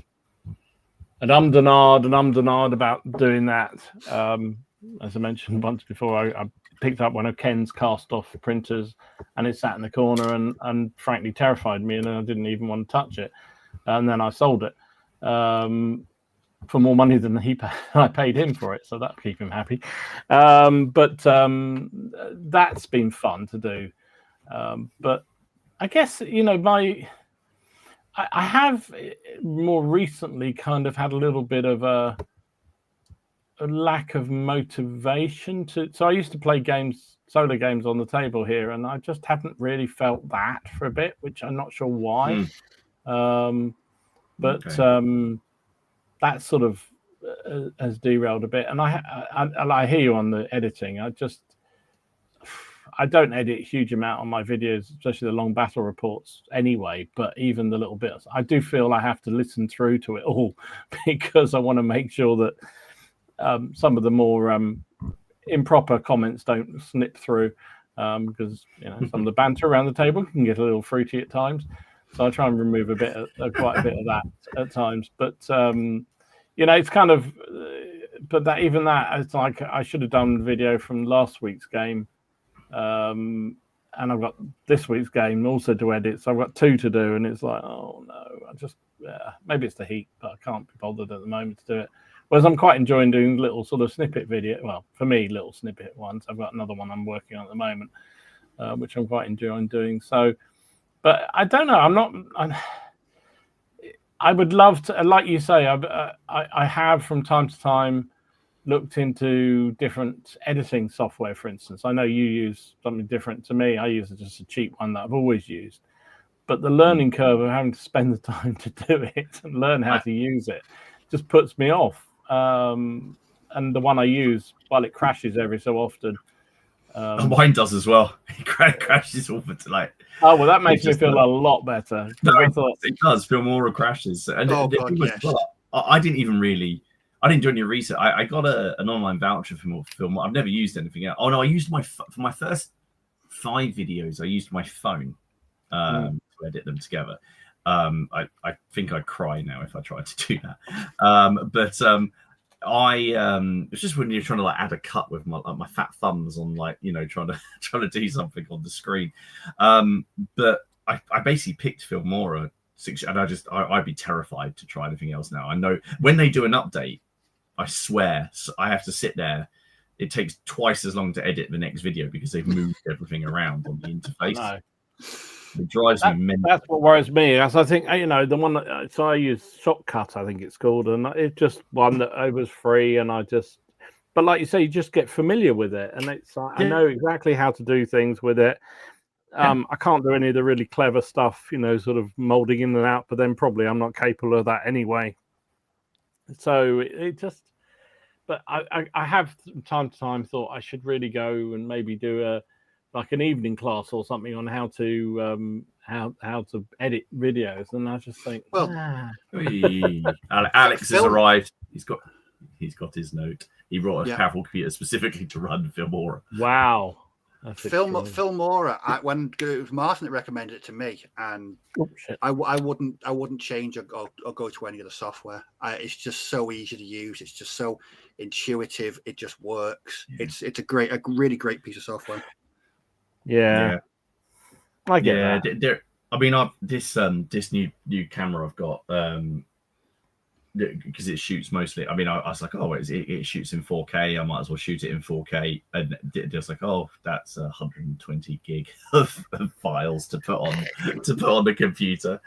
an ummed and ahed about doing that. As I mentioned once before, I picked up one of Ken's cast-off printers, and it sat in the corner and frankly terrified me, and I didn't even want to touch it. And then I sold it for more money than I paid him for it, so that'll keep him happy. But that's been fun to do. But I guess I have more recently kind of had a little bit of a lack of motivation so I used to play solo games on the table here, and I just hadn't really felt that for a bit, which I'm not sure why. But that sort of has derailed a bit. And I hear you on the editing. I don't edit a huge amount on my videos, especially the long battle reports anyway, but even the little bits, I do feel I have to listen through to it all because I want to make sure that some of the more improper comments don't snip through because some of the banter around the table can get a little fruity at times. So I try and remove quite a bit of that at times. But, it's kind of, but it's like I should have done a video from last week's game. And I've got this week's game also to edit, so I've got 2 to do, and it's like, oh no, maybe it's the heat, but I can't be bothered at the moment to do it. Whereas I'm quite enjoying doing little sort of snippet video. Well, for me, little snippet ones. I've got another one I'm working on at the moment, which I'm quite enjoying doing. So, but I don't know. I would love to, like you say, I have from time to time looked into different editing software, for instance. I know you use something different to me. I use just a cheap one that I've always used. But the learning curve of having to spend the time to do it and learn how to use it just puts me off. And the one I use, while it crashes every so often. Mine does as well. It crashes all the time. Oh, well, that makes me feel a lot better. No, it does. Filmora crashes. And I didn't even really... I didn't do any research. I got an online voucher for film. I've never used anything else. Oh no, I used for my first 5 videos. I used my phone to edit them together. I think I'd cry now if I tried to do that. It's just when you're trying to add a cut with my fat thumbs on trying to do something on the screen. But I basically picked Filmora, and I'd be terrified to try anything else now. I know when they do an update, I swear I have to sit there. It takes twice as long to edit the next video because they've moved everything around on the interface. It drives me mental. That's what worries me. As I think, the one that so I use Shotcut, I think it's called, and it's just one that I was free, and but like you say, you just get familiar with it, and it's like, I know exactly how to do things with it. I can't do any of the really clever stuff, sort of molding in and out, but then probably I'm not capable of that anyway. So it just, but I have from time to time thought I should really go and maybe do an evening class or something on how to edit videos, and I just think, Alex has arrived. He's got his note. He brought a powerful computer specifically to run Filmora. Wow. Filmora. When it was Martin that recommended it to me, and I wouldn't change or go to any of the software. It's just so easy to use. It's just so intuitive. It just works. Yeah. It's a really great piece of software. Yeah. I get that. I mean, this new camera I've got, because it shoots mostly. I mean, I was like, oh, it shoots in 4K. I might as well shoot it in 4K. And just like, oh, that's 120 gig of files to put on the computer.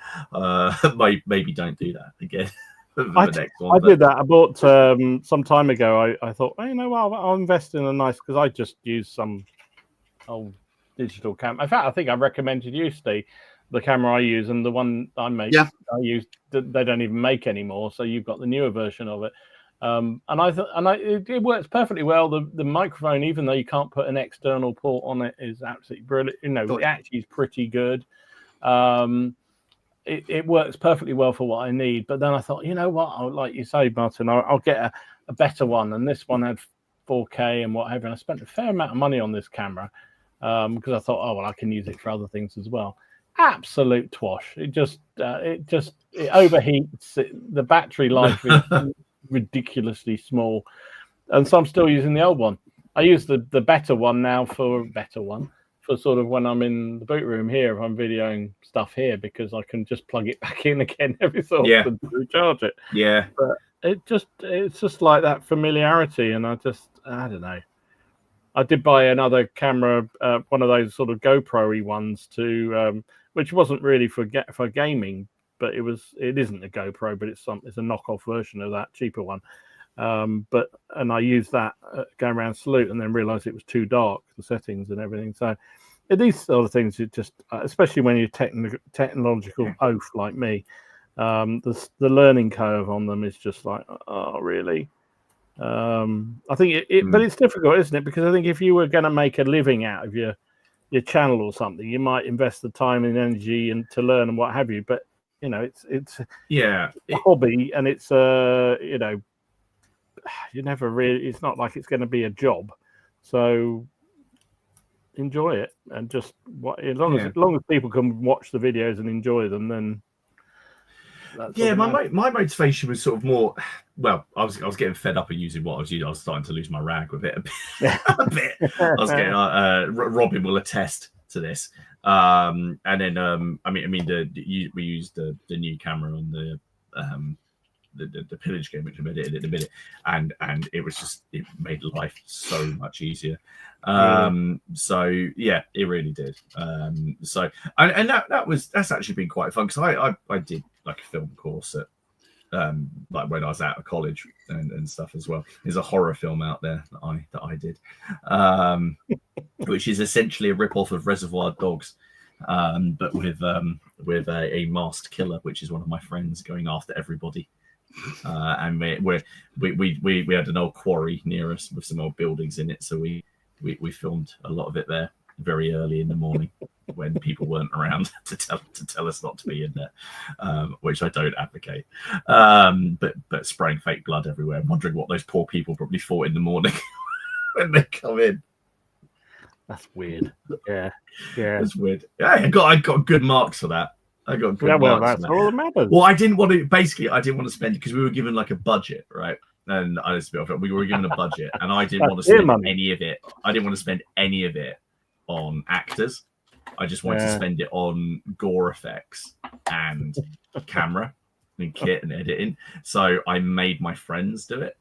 Maybe don't do that again. I did that. I bought some time ago. I thought, I'll invest in a nice, because I just use some old digital camera. In fact, I think I recommended you, Steve, the camera I use and the one I use, they don't even make anymore. So you've got the newer version of it. It works perfectly well. The microphone, even though you can't put an external port on it, is absolutely brilliant. It actually is pretty good. It works perfectly well for what I need. But then I thought, you know what? Like you say, Martin, I'll get a better one. And this one had 4K and whatever. And I spent a fair amount of money on this camera because I thought, oh, well, I can use it for other things as well. Absolute twash. It overheats. The battery life is ridiculously small. And so I'm still using the old one. I use the better one now for sort of when I'm in the boot room here, if I'm videoing stuff here, because I can just plug it back in again every so often to recharge it. Yeah. But it's just like that familiarity, and I don't know. I did buy another camera, one of those sort of GoPro-y ones which wasn't really for gaming, but it isn't a GoPro, but it's a knockoff version of that cheaper one. And I used that going around Salute, and then realised it was too dark, the settings and everything. So these sort of things, you just, especially when you're technological oaf like me, the learning curve on them is just like, oh, really? I think but it's difficult, isn't it? Because I think if you were going to make a living out of your channel or something, you might invest the time and energy and to learn and what have you. But it's a hobby, and it's you never really. It's not like it's going to be a job, so enjoy it and just as long as people can watch the videos and enjoy them, then. My motivation was sort of more. Well, I was getting fed up of using what I was using. I was starting to lose my rag with it a bit. I was getting. Robin will attest to this. And then we used the new camera on the pillage game, which I made it in a minute, and it made life so much easier. So yeah, it really did. That's actually been quite fun, because I did like a film course at like when I was out of college and stuff as well. There's a horror film out there that I did, which is essentially a rip-off of Reservoir Dogs, but with a masked killer, which is one of my friends going after everybody. And we had an old quarry near us with some old buildings in it, so we filmed a lot of it there very early in the morning when people weren't around to tell us not to be in there, which I don't advocate. But spraying fake blood everywhere, wondering what those poor people probably thought in the morning when they come in. That's weird. Yeah, it's weird. Yeah, I got good marks for that. I got good marks. That's all that matters. Well, I didn't want to spend, because we were given like a budget, right? And we were given a budget, and I didn't want to spend any of it. I didn't want to spend any of it on actors. I just wanted to spend it on gore effects and camera and kit and editing. So I made my friends do it.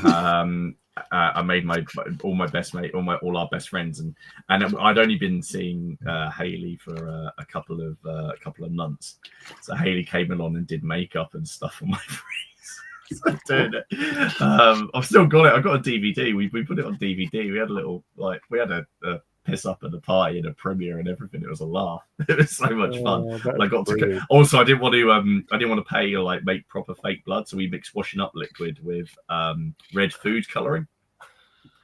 I made all our best friends, and I'd only been seeing Haley for a couple of months. So Haley came along and did makeup and stuff on my face. So doing it. I've still got it. I got a DVD. We put it on DVD. We had a piss up at the party and a premiere and everything. It was a laugh. It was so much fun. I got to. Also, I didn't want to pay or like make proper fake blood, so we mixed washing up liquid with red food coloring.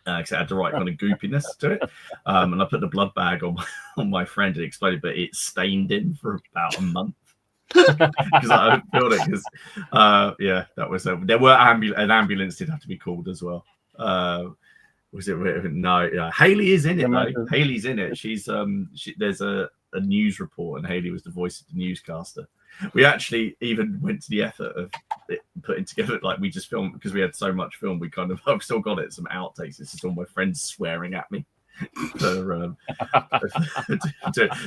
Because it had the right kind of goopiness to it, and I put the blood bag on my friend and it exploded, but it stained him for about a month. Because I felt it. Because that was there were an ambulance did have to be called as well. Was it? No, yeah. Haley is in it though. Haley's in it. She's there's a news report, and Haley was the voice of the newscaster. We actually even went to the effort of putting together, like, we just filmed, because we had so much film. We kind of, I've still got it, some outtakes. This is all my friends swearing at me. So,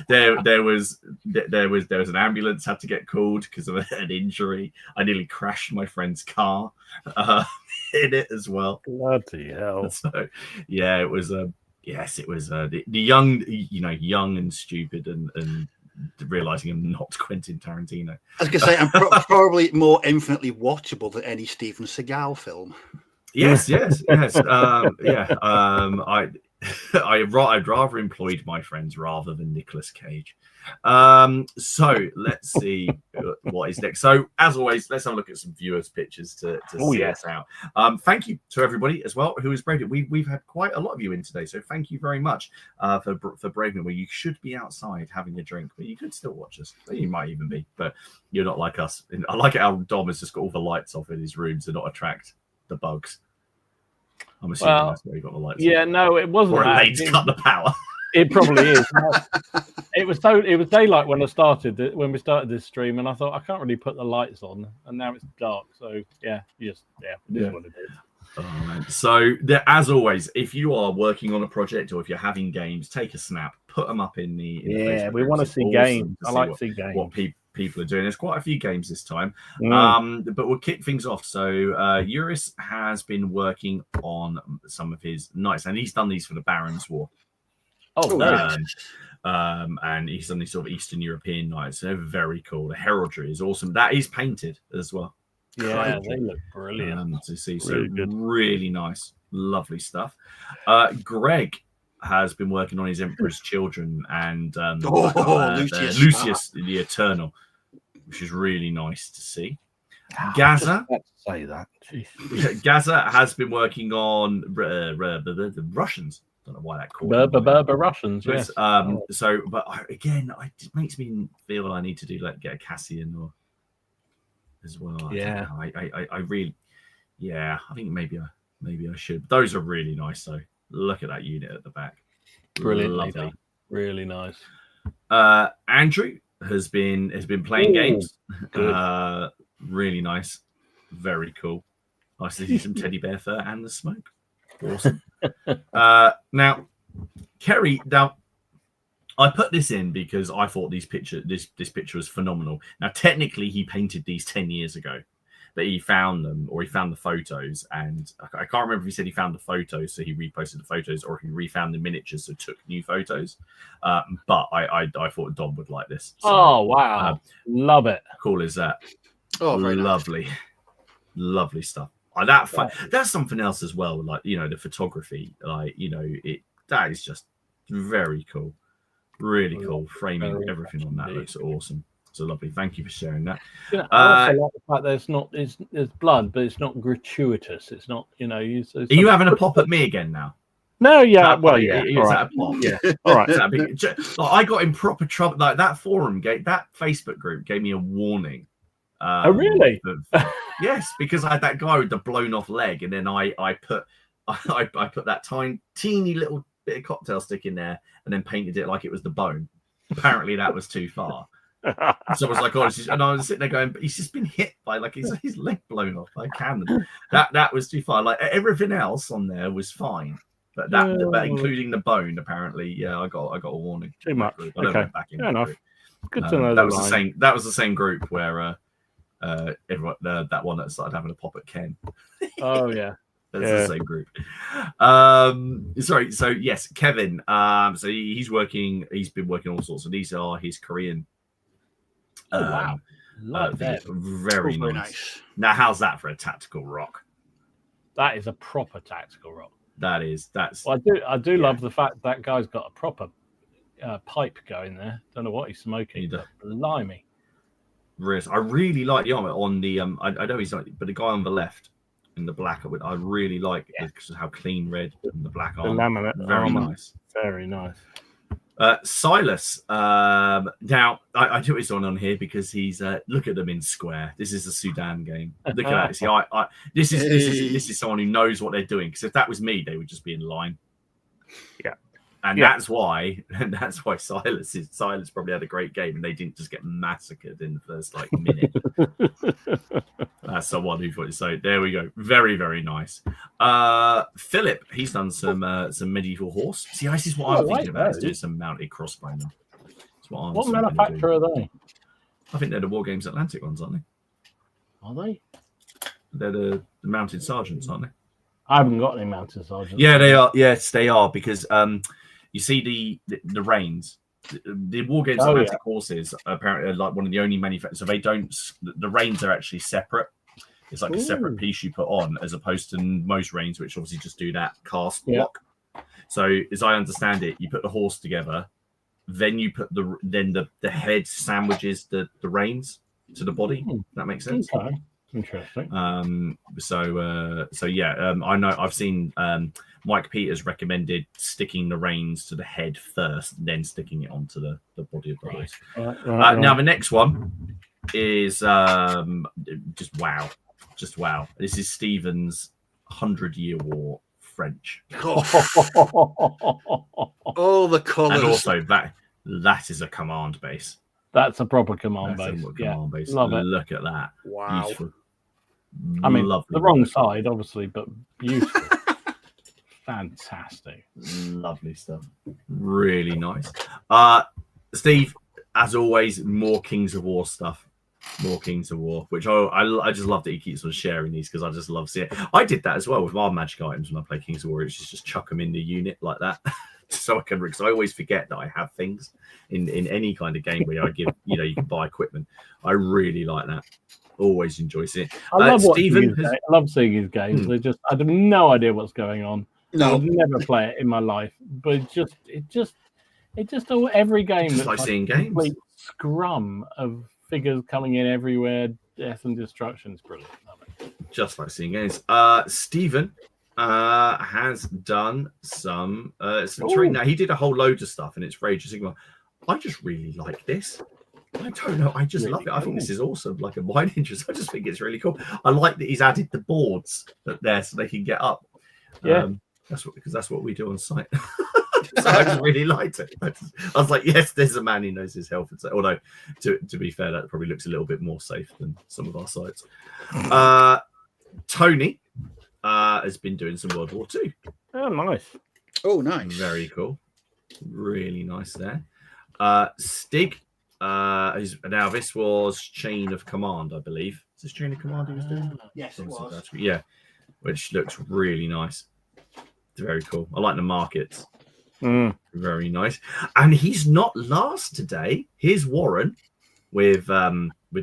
there was an ambulance had to get called because of an injury. I nearly crashed my friend's car in it as well. Bloody hell! So yeah, it was yes, it was the young, young and stupid and realizing I'm not Quentin Tarantino. I was going to say, I'm probably more infinitely watchable than any Steven Seagal film. Yes. I'd rather employed my friends rather than Nicolas Cage. So let's see what is next. So as always, let's have a look at some viewers' pictures to see us out. Thank you to everybody as well who has braved it. We've had quite a lot of you in today, so thank you very much for braving it. Where you should be outside having a drink, but you could still watch us. You might even be, but you're not like us. I like it how Dom has just got all the lights off in his room to not attract the bugs. I'm assuming that's where he got the lights. Yeah, no, it wasn't. Or Elaine's cut the power. It probably is. It was daylight when we started this stream, and I thought I can't really put the lights on, and now it's dark. So it is what it is. So as always, if you are working on a project or if you're having games, take a snap, put them up in the Facebook we want to see games. I like to see games. What people are doing. There's quite a few games this time, but we'll kick things off. So Eurus has been working on some of his knights, and he's done these for the Barons' War. And he's done these sort of Eastern European knights. They're very cool. The heraldry is awesome. That is painted as well. Yeah, they look brilliant. To see, so really nice, lovely stuff. Greg has been working on his Emperor's Children and Lucius the Eternal, which is really nice to see. Gaza, say that. Gaza has been working on the Russians. I don't know why that called Berber Russians. Yes. So, but again, it makes me feel I need to get a Cassian or as well. Yeah. I really, I think maybe I should. Those are really nice though. Look at that unit at the back. Brilliantly done. Really nice. Andrew has been playing games. Good. Really nice. Very cool. Nice to see some teddy bear fur and the smoke. Awesome. Now, Kerry. Now, I put this in because I thought this picture was phenomenal. Now, technically, he painted these 10 years ago, but he found them, or he found the photos, and I can't remember if he said he found the photos, so he reposted the photos, or he refound the miniatures, so took new photos. But I thought Dom would like this. So, oh wow, love it! Cool is that? Oh, very lovely, lovely stuff. That's something else as well. Like the photography, that is just very cool, really cool. Framing everything on that looks awesome. So lovely. Thank you for sharing that. I also like the fact that there's blood, but it's not gratuitous. It's not Are you having a pop at me again now? No, yeah. Is that a pop? Yeah. All right. I got in proper trouble. Like that that Facebook group gave me a warning. Oh really? Yes, because I had that guy with the blown off leg, and then I put that teeny little bit of cocktail stick in there, and then painted it like it was the bone. Apparently, that was too far. So I was like, and I was sitting there going, but he's just been hit by his leg blown off by a cannon. That was too far. Like everything else on there was fine, but that including the bone, apparently, I got a warning. Too much. I don't went back in. Fair enough. Good to know. That was the same group where. Everyone, that one that started having a pop at Ken. Oh yeah, that's the same group. Sorry. So yes, Kevin. So he's been working all sorts. So these are his Korean. Wow, like that. Very nice. Now, how's that for a tactical rock? That is a proper tactical rock. That's. Well, I do love the fact that guy's got a proper pipe going there. Don't know what he's smoking. Blimey. I really like the armor on the I know he's not, but the guy on the left in the black, I really like how clean red and the black armor. The laminate very armor. Nice. Very nice. Silas. Now I do this on here because he's look at them in square. This is a Sudan game. Look at that. See, this is someone who knows what they're doing. Because if that was me, they would just be in line. Yeah. And that's why Silas probably had a great game, and they didn't just get massacred in the first minute. That's someone who thought so. There we go. Very, very nice. Philip, he's done some medieval horse. See, this is what I'm thinking about. Is doing some mounted crossbowmen. What manufacturer are they? I think they're the War Games Atlantic ones, aren't they? Are they? They're the mounted sergeants, aren't they? I haven't got any mounted sergeants. Yeah, they are. Yes, they are because. You see the reins, the War Games Atlantic horses apparently are like one of the only manufacturers. So they don't. The reins are actually separate. It's like a separate piece you put on, as opposed to most reins, which obviously just do that cast block. So as I understand it, you put the horse together, then you put the head sandwiches the reins to the body. That makes sense. Okay. Interesting. So yeah, I know I've seen Mike Peters recommended sticking the reins to the head first, then sticking it onto the body of the horse. Right. Now the next one is just wow. This is Stephen's 100-Year War French. All the colours. And also that is a command base. That's a proper command base. Command base. Love it. Look at that. Wow. Beautiful. I mean, lovely. the wrong side, obviously, but beautiful. Fantastic. Lovely stuff. Really nice. Steve, as always, more Kings of War stuff. More Kings of War, which I just love that he keeps on sharing these because I just love seeing it. I did that as well with our magic items when I play Kings of War. It's just chuck them in the unit like that. So I can, because I always forget that I have things in any kind of game where I give, you can buy equipment. I really like that. Always enjoy seeing it. I love seeing his games. I have no idea what's going on. No, I'd never play it in my life, but it just every game just like seeing games. Complete scrum of figures coming in everywhere, death and destruction. It's brilliant. Love it. Just like seeing games. Stephen has done some terrain. Now he did a whole load of stuff, and it's for Age of Sigmar. I just really like this. I don't know. I just love it. I think this is awesome. Like a wide interest. I just think it's really cool. I like that he's added the boards there so they can get up. Yeah, that's what we do on site. So I just really liked it. I was like, yes, there's a man who knows his health. Although, to be fair, that probably looks a little bit more safe than some of our sites. Tony has been doing some World War II. Oh, nice. Oh, nice. Very cool. Really nice there. Stig. Now this was Chain of Command, I believe. Is this Chain of Command he was doing? Yes, it was. Yeah, which looks really nice. It's very cool. I like the markets. Very nice. And he's not last today. Here's Warren with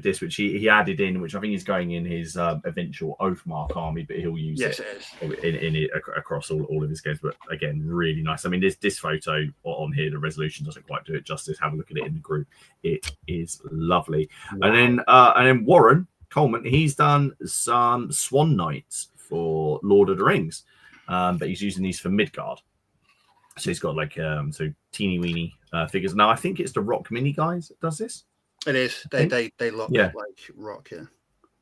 this, which he added in, which I think is going in his eventual Oathmark army, but he'll use it in it across all of his games. But again, really nice. I mean, this photo on here, the resolution doesn't quite do it justice. Have a look at it in the group. It is lovely. Wow. And then Warren Coleman, he's done some Swan Knights for Lord of the Rings, but he's using these for Midgard. So he's got like teeny weeny figures. Now I think it's the Rock Mini guys that does this. It is. They look like rock, yeah.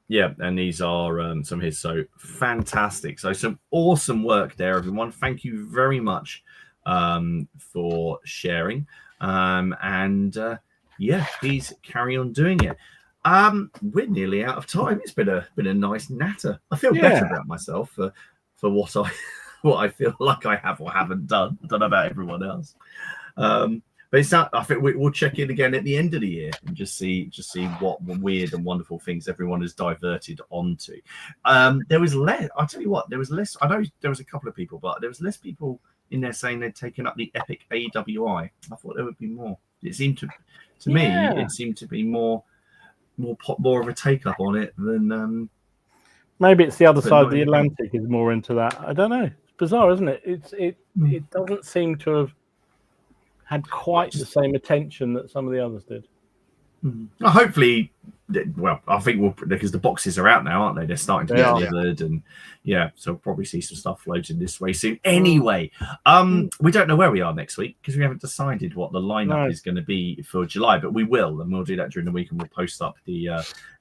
Yeah, and these are some of his. So fantastic. So some awesome work there, everyone. Thank you very much for sharing. Please carry on doing it. We're nearly out of time. It's been a nice natter. I feel better about myself for what I feel like I have or haven't done. I don't know about everyone else. But it's not, I think we'll check in again at the end of the year and just see what weird and wonderful things everyone has diverted onto. There was less. I'll tell you what. There was less. I know there was a couple of people, but there was less people in there saying they'd taken up the Epic AWI. I thought there would be more. It seemed to me, it seemed to be more of a take up on it than. Maybe it's the other side of the Atlantic is more into that. I don't know. It's bizarre, isn't it? It doesn't seem to have had quite the same attention that some of the others did. Well, hopefully, I think because the boxes are out now, aren't they? They're starting to get delivered, and so we'll probably see some stuff floating this way soon. Anyway, we don't know where we are next week because we haven't decided what the lineup is going to be for July, but we will, and we'll do that during the week, and we'll post up the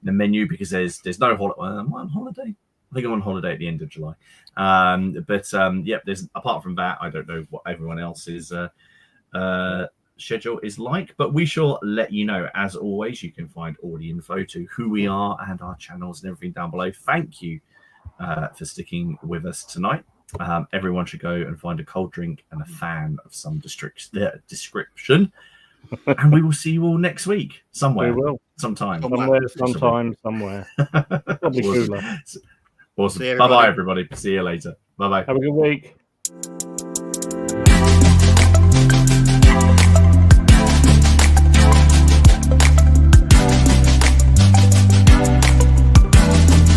menu because there's no holiday. I'm on holiday. I think I'm on holiday at the end of July. There's apart from that, I don't know what everyone else's schedule is like, but we shall let you know. As always, you can find all the info to who we are and our channels and everything down below. Thank you for sticking with us tonight. Everyone should go and find a cold drink and a fan of some description. And we will see you all next week somewhere. We will. Sometime. Somewhere. Probably cooler. Awesome. Bye-bye, everybody. See you later. Bye-bye. Have a good week.